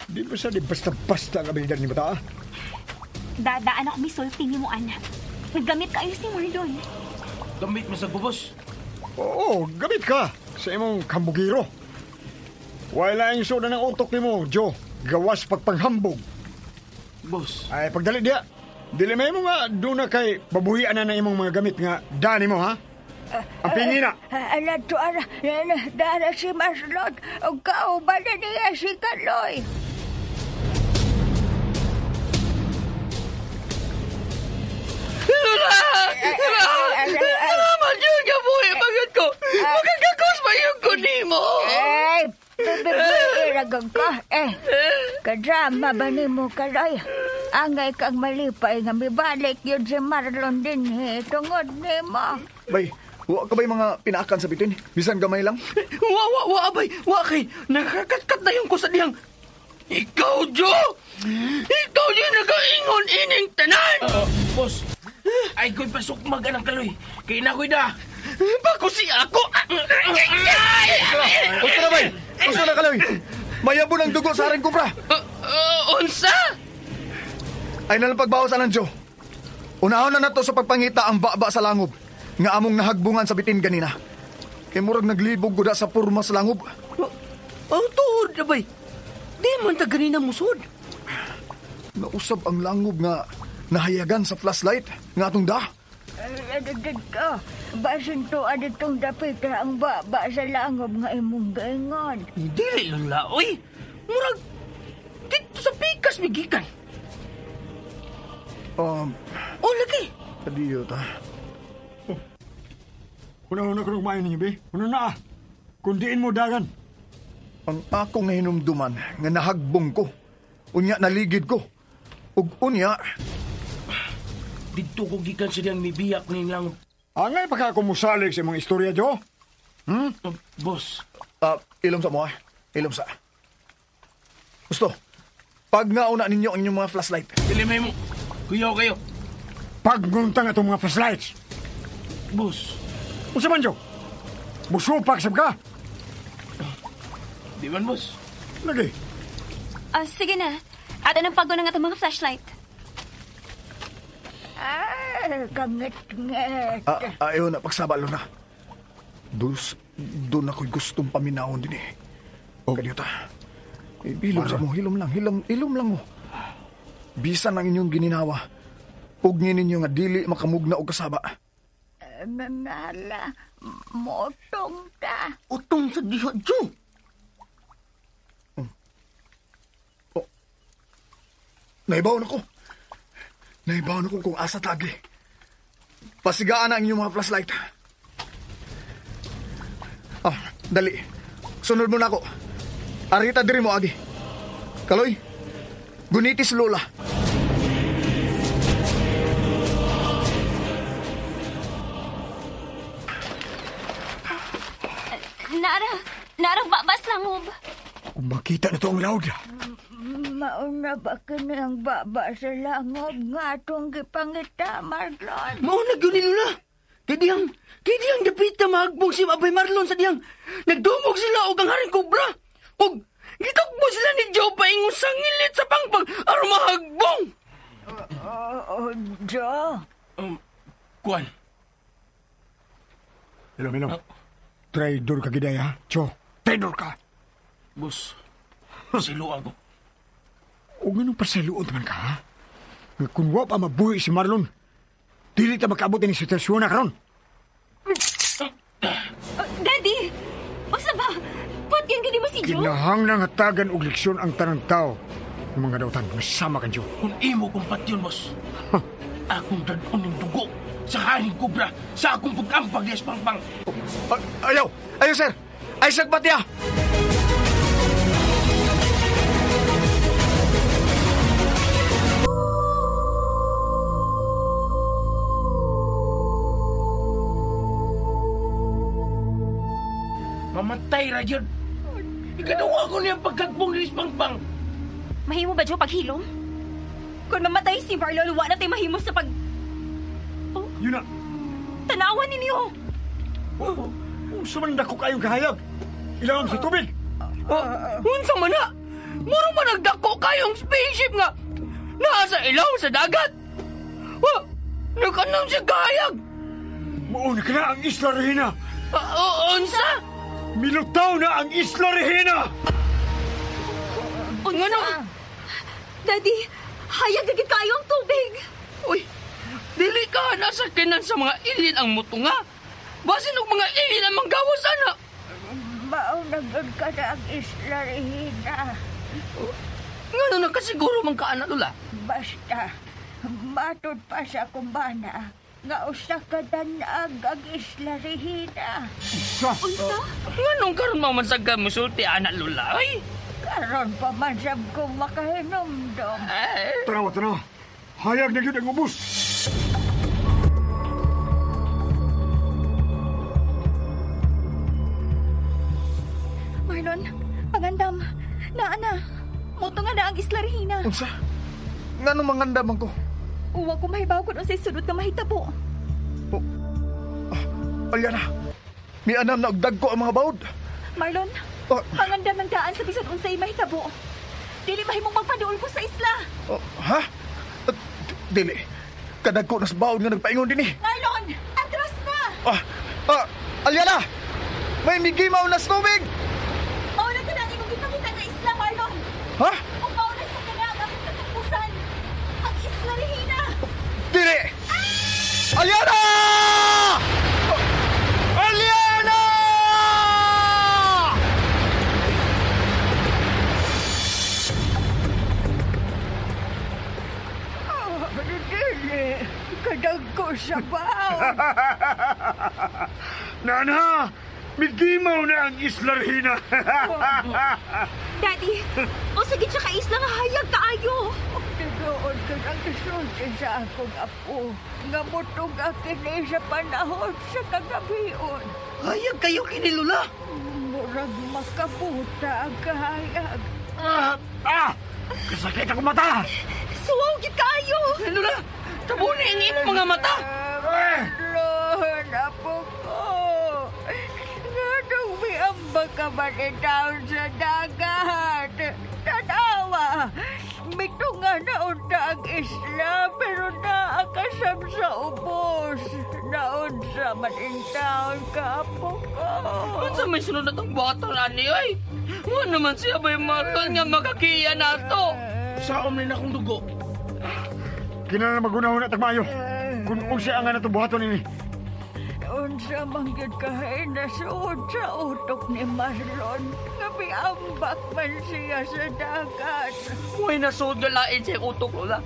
Di ba sa di basta-basta ang abilidad ni Bata? Dadaan ako misulti ni mo, anak. Naggamit kayo si Marlon. Gamit mo sa gubos. Oo, gamit ka sa imong kambugiro. Wala yung soda ng utok ni mo, Joe. Gawas pagpanghambog. Boss. Ay, pagdali diya. Dili may mo nga doon na kay babuhian na ng imong mga gamit nga dani mo, ha? Ang pingina. Ala to, dara si Marlon. O kauban na niya si Kaloy. Lula! Salamat yun ka buhay bagat ko! Magkakakos ba yung kunin mo? Iragag ka. Kadrama ba ni mo, Kaloy? Angay kang malipay nga mibalik yun si Marlon din, tungod ni mo. Bay, wa ka ba'y mga pinaakan sa bitin? Bisan gamay lang? Wa, abay! Wa kay! Nakakatkat na yung kusadiyang! Ikaw, Joe! Ikaw yung nag-aingon ining tanan! Boss, ay ko'y pasok mag-anang Kaloy. Kaya na ko'y da. Bago si ako! Gusto na, bay! Gusto na, Kaloy! Mayabo ng dugo sa haring kubra! Unsa? Ay nalang pagbawasan ng Joe. Unahon na nato sa pagpangita ang baba sa langob nga among nahagbungan sa bitin ganina. Kay murag naglibog guda sa purma sa langob. Ang tuod na bay. Di man ta ganina musod. Nausab ang langob nga nahayagan sa flashlight nga atong da. Adagdag ka. Basin to aditong dapit ang baba sa langob nga imong gaingon. Dili lula, oy. Murag dito sa pikas migikan. Lagi. Adiyo ta. Una-una ko nagmayan ninyo, be. Una na, kundiin mo dagan. Ang akong hinumduman nga nahagbong ko. Unya naligid ko. Ug unya, Dito ko gikan siyang mibiyak ni lang. Angay pa ka kumusalig sa mga istorya, Joe? Boss. ilom sa mo, ilom sa. Gusto, pag nauna ninyo ang inyong mga flashlight. Ilimay mo. Kuyaw kayo. Pagnguntang itong mga flashlights. Boss. Usa man, Joe? Musupak sab ka? Di man, boss. Lagi. Sige na. Ato ng paggo ng atong mga flashlight. Kangit-ngit. Ayaw na, pagsabalo na. Doon ako'y gustong paminahon din eh. Ganyo ta. Hilom sa mo, hilom lang mo. Bisan ang inyong gininawa. Ugnin ninyo nga dili makamugna o kasaba. Nanala, motong ta. Utong sa diha, Joe. Naibaw na ko. Naibaw na ko kung asa tagi. Pasigaan na ang inyong mga flashlight. Dali. Sunod mo na ako. Arita diri mo, Agi. Kaloy, gunitis Lola. Narang babas langob. Kung makita na to ang loud. Mauna ba kini ang baba sa langob nga atong gipangita, Marlon? Mauna gyud ni Lula. Kay diyang dapit na mahagbong si Abay Marlon sa diyang nagdumog sila og ang haring kubra. Og gitukbo sila ni Joe paingon sa ngilit sa pangpang aron mahagbong. Joe. Kuan. Hello. Traidor ka giday, ha? Joe, traidor ka. Boss, siluan ko. O ganun pa sa luod man ka, ha? Nga kung wa pa mabuhi si Marlon, dili ta makaabot ni sitwasyon na karon. Daddy! Basta ba? Ba't yan gani mo si Joe? Kinahanglang hatagan og leksyon ang tanang tao ng mga dautan nga sama kan Joe. Kung imo kong patyon, boss. Akong dadon ng dugo sa haring kubra sa akong pag-ampag ni Espangpang. Ayaw! Ayaw, sir! Ay, sagpat niya! Mamatay ra yun. Ikadawa ko niya pagkagbong ni Espangpang. Mahimo ba, Joe, paghilom? Kung mamatay si Marlon, wala na tayo mahimo sa pag... Yun na, Tanawan ninyo! sa man dako kayong kahayag. Ilawang sa tubig. Unsa man na? Muro man nagdako kayong spaceship nga nasa ilaw sa dagat. Nagkanang siya gayag. Mauna ka na ang Isla Regina. Unsa? Milutaw na ang Isla Regina! Ngano? Daddy, hayag agad kayo ang tubig! Uy, dili ka nasa kinan sa mga ilin ang mutunga. Basin og mga ilin ang manggawas ana. Maunagod ka na ang Isla Regina. Ngano nakasiguro man ka ana lula? Basta, matod pa sa kumbana nga usa ka danag ang Isla Regina. Unsa? Nganong karon mamansagkan mo sulti ana lula? Ay. Karon pa man sab kong makahinumdom. Tanawa, tanawa. Hayag na yun ang ubus. Marlon, pangandam. Naana, moto nga na ang Isla Regina. Unsa? Nga nung mangandam ko? Uwa ko mahibaw ko sa sunod ka mahitabo. Alyana, may anam na agdag ko ang mga baod. Marlon, pangandam ng daan sa bisan unsay mahitabo. Dili mahimong magpaduol ko sa isla. Ha? Dili. Kadag ko nas baod nga nagpaingon din eh. Marlon, atras na! Alyana! May migimaw na tubig! Mauna ka na ang imong ipakita na isla, Marlon. Ha? Kung mauna sa ka na ang aming katapusan, ang Isla Regina. Dili! Alyana! Alyana! Dili, kadag ko sa baon. Nana, migimaw na ang Isla Regina. Daddy, o sige siya ka isla nga hayag kaayo. Tinuod ka ng isulti sa akong apo. Nga mutong akin sa panahon sa kagabion. Hayag kayo kini lula. Murag makabuta ang kahayag. Kasakit ako mata. Suwaw gid kaayo. Lula, tabuni ang imong mga mata. Lord, apo ko. Nga nung may ambag ka manitaon sa dagat. Tanawa, mitunga na unta ang isla, pero naakasam sa ubos. Naon sa manintaon ka, apo ko. Unsa may sunod na tong bottle ani ay? Wa naman siya bay Marlon nga makakiya nato. Saom rin akong dugo. Kinala magunahon na tagmayo. Kung unsa ang natubuhaton ini. Unsa manggid kahay nasuod sa utok ni Marlon. Nga ambak man siya sa dagat. Uy, nasuod nga lain siya utok, Lola.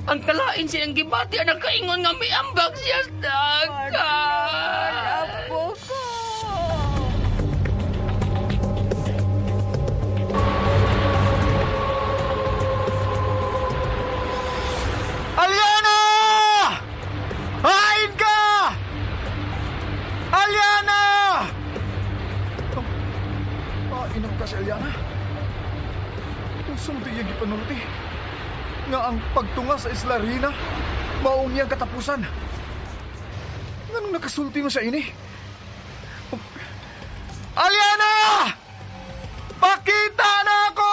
Ang kalain siyang gibati ang nakaingon nga may ambag siya sa dagat. Apo ko. Alyana! Hain ka! Alyana! Inom ka si Alyana. Sulti yung ipanulti. Nga ang pagtunga sa Isla Regina, maong niyang katapusan. Nganong nakasulti mo siya ini? Alyana! Pakita na ako!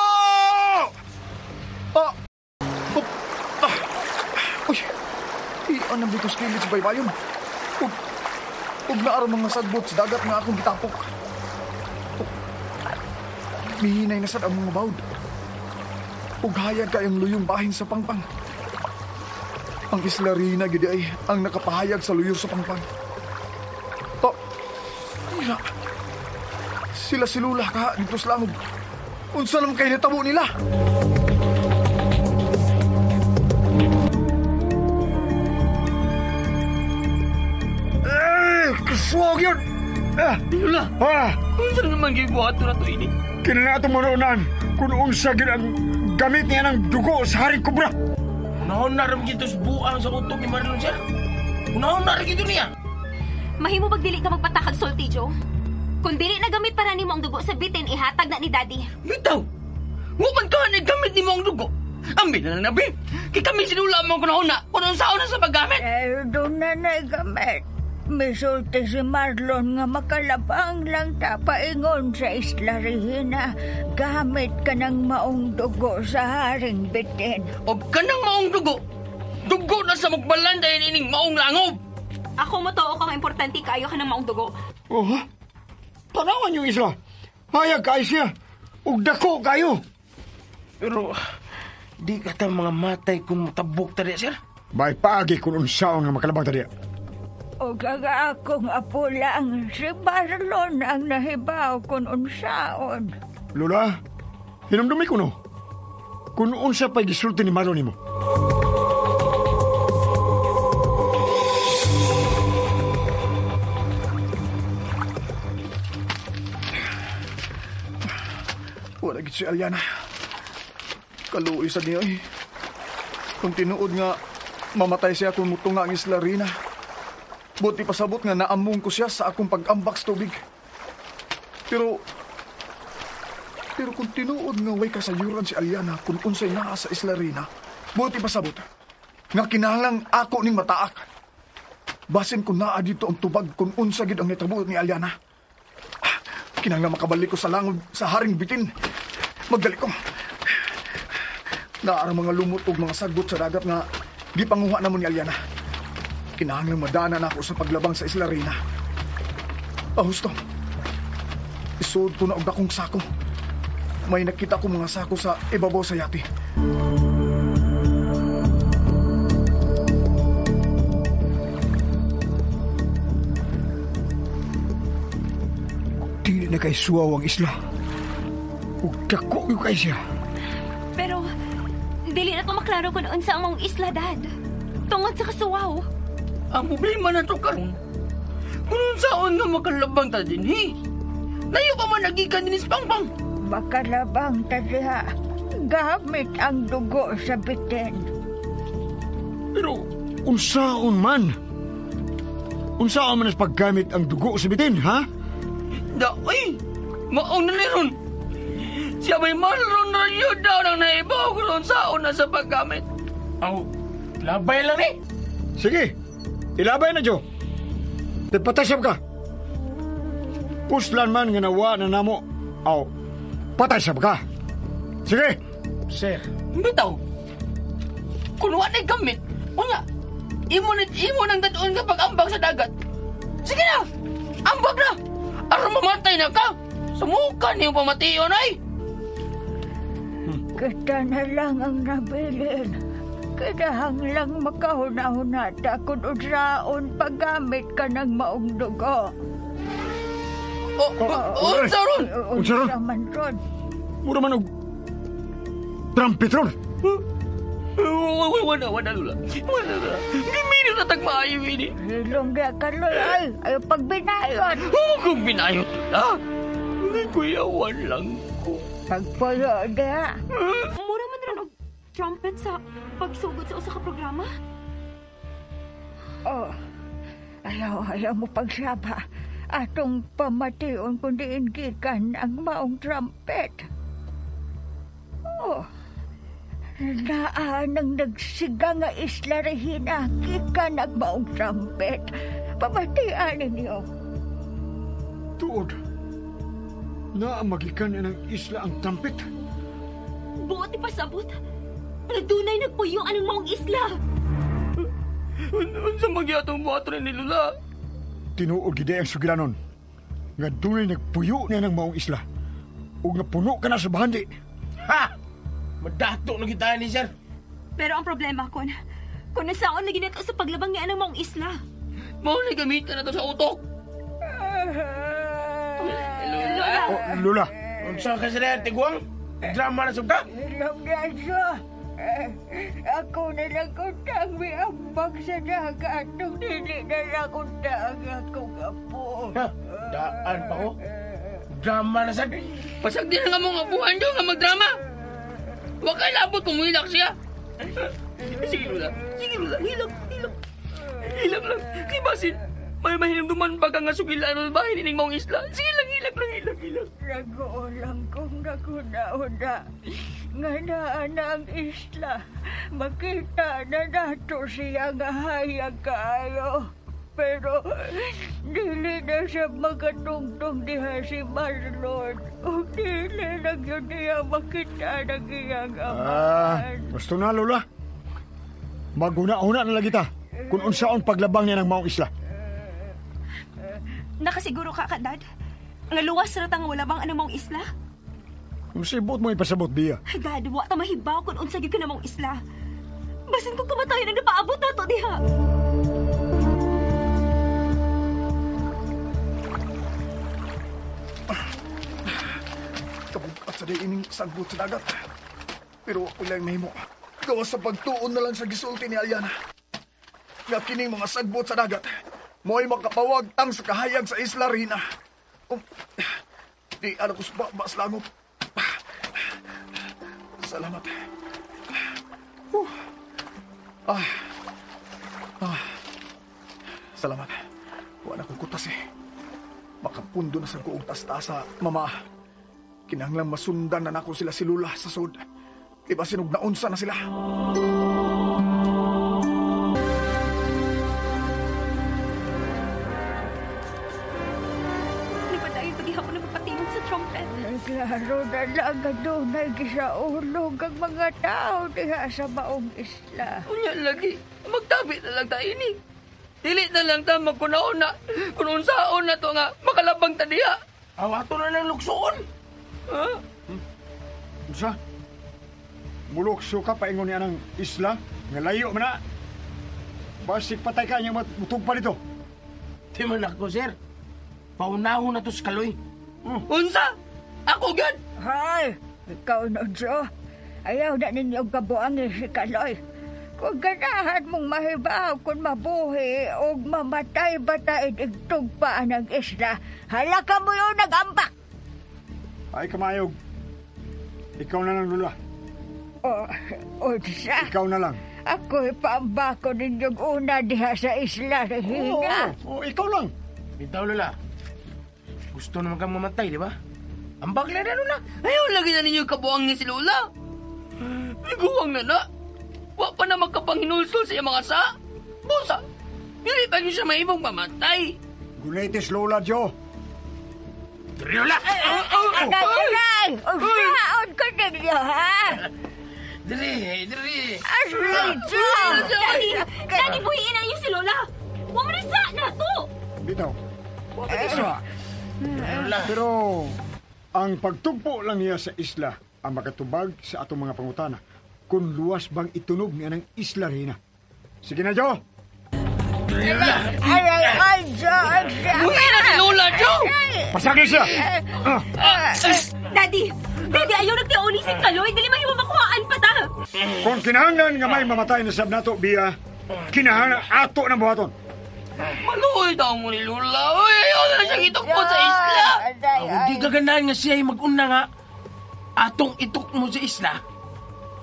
Uy! Anong dito sa kilid sa baybayon? Ug naaro mga sagbot sa dagat nga akong gitapok. Mihinay na sad ang mga bawd. Ug hayag kayong luyong bahin sa pangpang. Ang Islarina gidi ay ang nakapahayag sa luyo sa pangpang. Oh, ila. Sila silula ka dito sa langog. Unsa naman kayo natabo nila? Kasuwag yun! Lula, Ah! unsa naman gibuhat na to ini? Kinanato mo noonan kung unsa gyud ang gamit niya ng dugo sa haring kubra. Unahon na rin gito sa buang sa utog ni Marlon, sir. Unahon na rin gito niya. Mahimo pag dili ka magpatakag sulti, Joe. Kung dili na gamit para nimo ang dugo sa bitin, ihatag na ni Daddy. Bitaw! Muman ka na gamit ni mo ang dugo. Ambil na lang nabi. Kaya kami sinula mo kung na saan na sa paggamit. Doon na gamit. Misulti si Marlon nga makalabang lang tapaingon sa Isla Regina. Gamit ka ng maong dugo sa haring bitin. O kanang maong dugo. Dugo na sa mugbalan dahil ining maong langob. Ako mo to kung importante kayo ka ng maong dugo. Oh, ha? Tanawan yung isla. Hayag kayo siya. Ug dako kayo. Pero, di ka ta mga matay kung matabok tadi, sir. May paagi kung unsaon nga makalabang tadi. O kaga akong apo lang, si Marlon ang nahibaw kung unsaon. Lola, hinumdumi ko no. Kung unsa pa'y gisulti ni Marlon nimo. Wala gid si Aliana. Kaluoy sa niya eh. Kung tinuod nga mamatay siya kung mutunga ang Islarina. Buti pasabot nga naamong ko siya sa akong pag-ambak sa tubig. Pero kung tinuod nga way kasayuran si Aliana kung unsay naa sa Islarina, buti pasabot nga kinahanglang ako ning mataak. Basin kung naa dito ang tubag kung unsa gid ang nitabo ni Aliana. Kinahanglang makabalik ko sa langod sa haring bitin. Magdali ko. Naarang mga lumot ug mga sagot sa dagat nga gipanguha namon ni Aliana. Kinahanglang madanan ako sa paglabang sa Islarina. Husto. Isuod ko na og dakong sako. May nakita ko mga sako sa ibabaw sa yati. Dili na kay suwaw ang isla. Ug dako yung kay siya. Pero, dili na ko maklaro kung unsa ang maong isla, Dad. Tungod sa kasuwaw. Ang problema na to karon. Kung saan nga makalabang ta din, layo pa man nagikan din si Pangpang. Makalabang ta diha. Gamit ang dugo sa bitin. Pero unsaon man? Unsaon man as paggamit ang dugo sa bitin, ha? Maong na ron. Siya may Marlon na yun daw nang naibaw kung saan na sa paggamit. Labay lang eh. Sige, ilabay na, Jo. Patasab ka. Puslan man nga nawa na namo. Patasab ka. Sige. Sir. Bitaw. Kung wala gamit, nga, imo nang datoon ka pag-ambag sa dagat. Sige na, ambag na. Aron mamatay na ka. Sumukan yung pamation ay. Kita na lang ang nabilin. Kinahang lang makahuna-hunata kung unsaon paggamit ka ng maong dugo. Unsa ron? Unsa man ron? Mura man og trumpet ron. Wala, Lula. Wala na. Gimino na tagmaayo ini. Hilong dia kaloy ay. Ayaw pagbinayon. Kung binayot na. Kuyawan lang ko. Pagpuyo dia. Mura man rin og trumpet sa pagsugod sa usa ka programa? Ayaw mo pagsaba. Atong pamation kung diin gikan ang maong trumpet. Naan ang nagsiga nga Isla Regina, gikan ang maong trumpet. Pamatian ninyo. Tuod. Magikan na ng isla ang trumpet. Buot ti pasabot. Dunay nagpuyo anong maong isla. Unsa magyatong buhat rin ni Lula? Tinuod gid ang sugilanon. Nga dunay nagpuyo na ng maong isla. Ug napuno ka na sa bahandi. Ha! Madato na kita ni sir. Pero ang problema kon, Kung nasaon lagi na to sa paglabang ni anang maong isla. Mao na gamitan na to sa utok. Lula. Oh, Lula, Unsa ka sila, Tigwang? Drama na sab ka? Ilong niya. Ako na lang kuntang may ambag sa dagat nung dili na lang kuntang akong apo. Ha? Daan pa ko? Drama na sad. Pasag din nga mong abuhan dyan nga magdrama. Huwag kay labot kung muhilak siya. Sige, Lula. Sige, Lula. Hilak. Hilak lang. Kay Basin, may mahinamduman ba ka nga sugilan ba hinining mong isla? Sige lang, hilak. Nag-uulang kong naguna-una nga naa na ang isla. Makita na nato siya nga hayag kaayo. Pero dili na siya magatungtong diha si Marlon. O dili lang yun niya makita ng iyang amahan. gusto na, Lula. Maguna-una na lang kita kung unsaon paglabang niya ng maong isla. Nakasiguro ka, Dad? Nga luwas na tang wala bang anang maong isla? Kung sibot mo ipasabot, Bia. Dad, wa ta mahibaw kung unsa gyud ka na maong isla. Basin kung kamatayon ang napaabot na to diha. Kabugat sa day ining sagbot sa dagat. Pero ako lang mahimo. Gawa sa pagtuon na lang sa gisulti ni Aliana. Nga kining mga sagbot sa dagat, mo'y makapawag tang sa kahayag sa Isla Rina. Di ano ko sa bas langop. Salamat. Salamat. Wala kong kutas eh. Makapundo na sa kuong tas-tasa, mama. Kinahanglang masundan na nako sila si Lula sa sud. Iba sinog na unsa na sila. Nagpadayon paghihapon na papatingog sa trumpet. Naglaro na lang ang dunay gisaulog ang mga tao diha sa maong isla. Unya lagi, magtabi na lang tayo ini. Dili na lang ta magkunaon na. Kung unsaon na to nga, makalabang ta diha. Awato na ng luksoon. Ha? Unsa? Mulukso ka paingon niya ng isla? Nga layo man na. Basig patay ka niya matutog pa dito. Di man ako, sir. Paunahon na to sa kaloy. Unsa? Ako gan. Hay, ikaw na, Jo. Ayaw na ninyong kabuangin si Kaloy. Kung ganahan mong mahibaw kung mabuhi o mamatay ba tayo igtugpaan ng isla, halaka mo yung nagambak. Ay, kamayog. Ikaw na lang, Lula. Unsa? Ikaw na lang. Ako'y paambako ninyong una diha sa isla ng Hina. Oo, ikaw lang. Bitaw, Lula. Gusto naman kang mamatay, di ba? Ang bagla na, Lula. Ayaw lagi na ninyo kabuang ni si Lola. Iguwang na na. Wa pa na magkapanginulsol sa iyang mga sa. Busa, dili pa niyo siya maibong mamatay. Gunitis, Lola, Jo. Diri, Lula! Aray! Usaon ko ninyo, ha? Diri! Asli, Jo! Daddy, buhiin na niyo si Lola. Wa man sa na to. Bitaw. Lula. Pero ang pagtugpo lang niya sa isla ang makatubag sa atong mga pangutana kung luwas bang itunog niya ng Isla Rina. Sige na, Jo! Ay, Jo! Buhiin na si Lola, Joe! Pasagin siya! Daddy, ayaw nagtiuli si Kaloy. Dili mahimo makuhaan pa ta. Kung kinahanglan nga may mamatay na sab nato, Bia, kinahanglan ato na buhaton. Maluoy daw mo ni Lola. Uy, ayaw na siyang itukpo sa isla. Hindi gaganahan nga siya ay mag-una nga. Atong itok mo sa isla.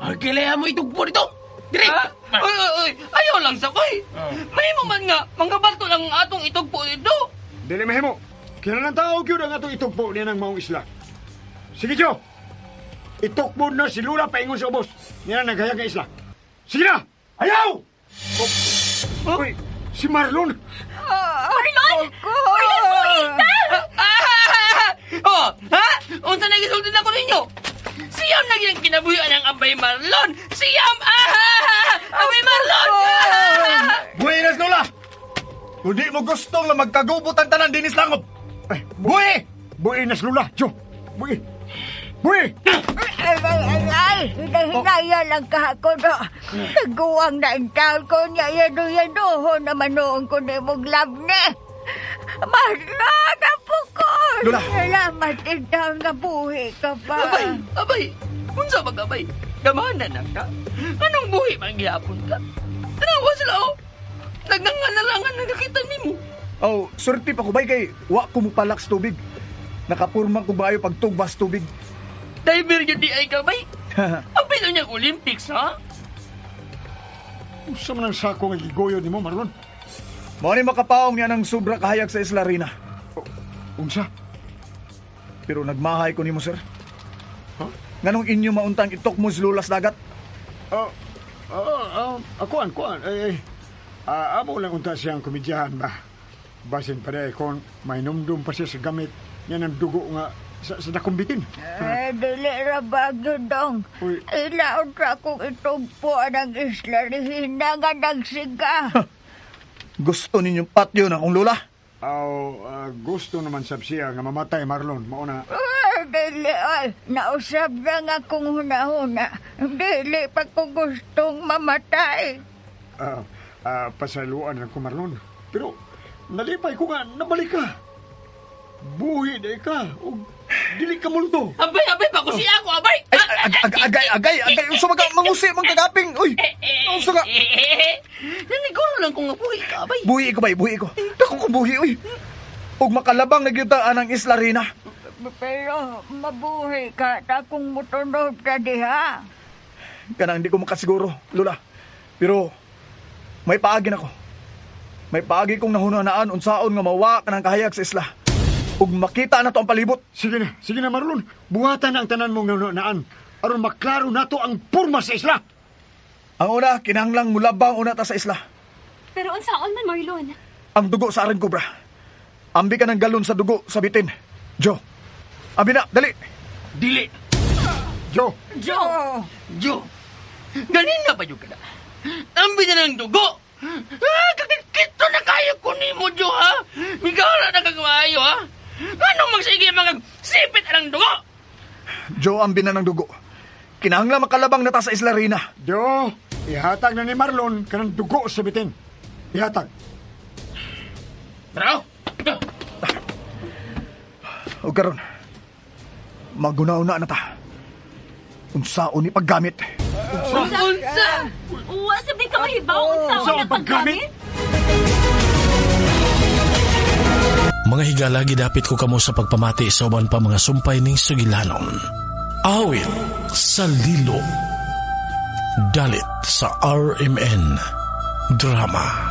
Ay, kailangan mo itugpo dito. Dire! Uy, ayaw lang sa koy. May mo man nga, manggabato lang ang atong itugpo dito. Dili mahimo. Kinahanglan tao gyud ang atong itugpo niya ng maong isla. Sige, Jo! Itukpo na si Lula paingon sa ubos. Niya na naghayag nga isla. Sige na! Ayaw! Uy, si Marlon! Marlon! Marlon, buhiin na! Oh, ha? Unsa na gisulti na ko ninyo? Siyam na yung kinabuhian ng Abay Marlon! Siyam! Abay Marlon! Buenas, Lola! Kung di mo gustong na magkagubot ang tanan dinis langop. Ay, buhi! Buhi na si Lula, Jo! Buhi! Buhi! Ay, hinahinaya lang ka ako, no. Naguwang na ang taon ko niya, yado-yadoho naman noon ko na mong love ni. Marlon, apo ko. Lola. Salamat itaw nga buhi ka pa. Abay, unsa ba abay? Gamana na ka. Anong buhi manggihapon ka? Tanawa sila, oh. Nagnanganalangan na nakita nimo. Oh, surti pa ko bay kay wa ko mo palaks tubig. Nakapurma ko bayo pag tugbas tubig. Diver yun di ay kabay. Ang pilo niyang Olympics, ha? Usa man ang sako nga gigoyo nimo, Marlon? Mao ni makapaong niya ng sobra kahayag sa Isla Rina. Unsa? Pero nagmahay ko nimo, sir. Nganong inyo mauntang itok mo lulas dagat? Akuan. Amo lang unta siyang komedyahan ba? Basin pa rin kung may numdum pa siya sa gamit niya ng dugo nga sa nakumbitin. Dili ra bagyo dong. Uy. Ilaon ra kong itugpo ang Isla Rihina nga nagsiga. Gusto ninyong patyo na kong lula? Gusto naman sab siya nga mamatay, Marlon. Mauna. Dili ay, nausap na nga kung hunahuna. Dili pa ko gustong mamatay. Pasaluan lang ko, Marlon. Pero nalipay ko nga, nabalik ka. Buhi na ka. O dili ka multo. Abay, pa ko siya ako, abay! Agay! Unsa mga mangusi, mga kagaping! Uy! Unsa nga? Naniguro lang kung nga buhi ka, abay. Buhi ko. Dako ko buhi, uy! Ug makalabang nagyutaan ang Isla Rina. Pero mabuhi ka, takong mutunod ka diha. Kanang hindi ko makasiguro, Lula. Pero may paagi ako. May paagi kong nahunanaan unsaon nga mawa ka ng kahayag sa isla. Ug makita na to ang palibot. Sige na, Marlon. Buhatan na ang tanan mong nahunanaan aron maklaro nato ang purma sa isla. Ang una, kinahanglang mulabang una ta sa isla. Pero unsaon man, Marlon? Ang dugo sa aring kobra. Ambi ka ng galon sa dugo sa bitin. Jo. Ambi na, dali. Dili. Jo. Ganina pa yung ka na. Ambi na ng dugo. Kakikito na kayo ko ni mo, Jo, ha? Migara na kagwayo, ha? Anong magsige mga sipit ang dugo? Jo, ambi na ng dugo. Kinahanglang makalabang na ta sa Isla Rina. Jo, ihatag na ni Marlon kanang dugo sa bitin. Ihatag. Bro. O karon, magunaw-una na ta. Unsaon ni paggamit. Unsa? Uwa, sabi ka mahibaw. Unsaon na paggamit? Mga higala, gidapit ko kamo sa pagpamati sa uban pa mga sumpay ning sugilanon. Awit sa Lilo. Dalit sa RMN Drama.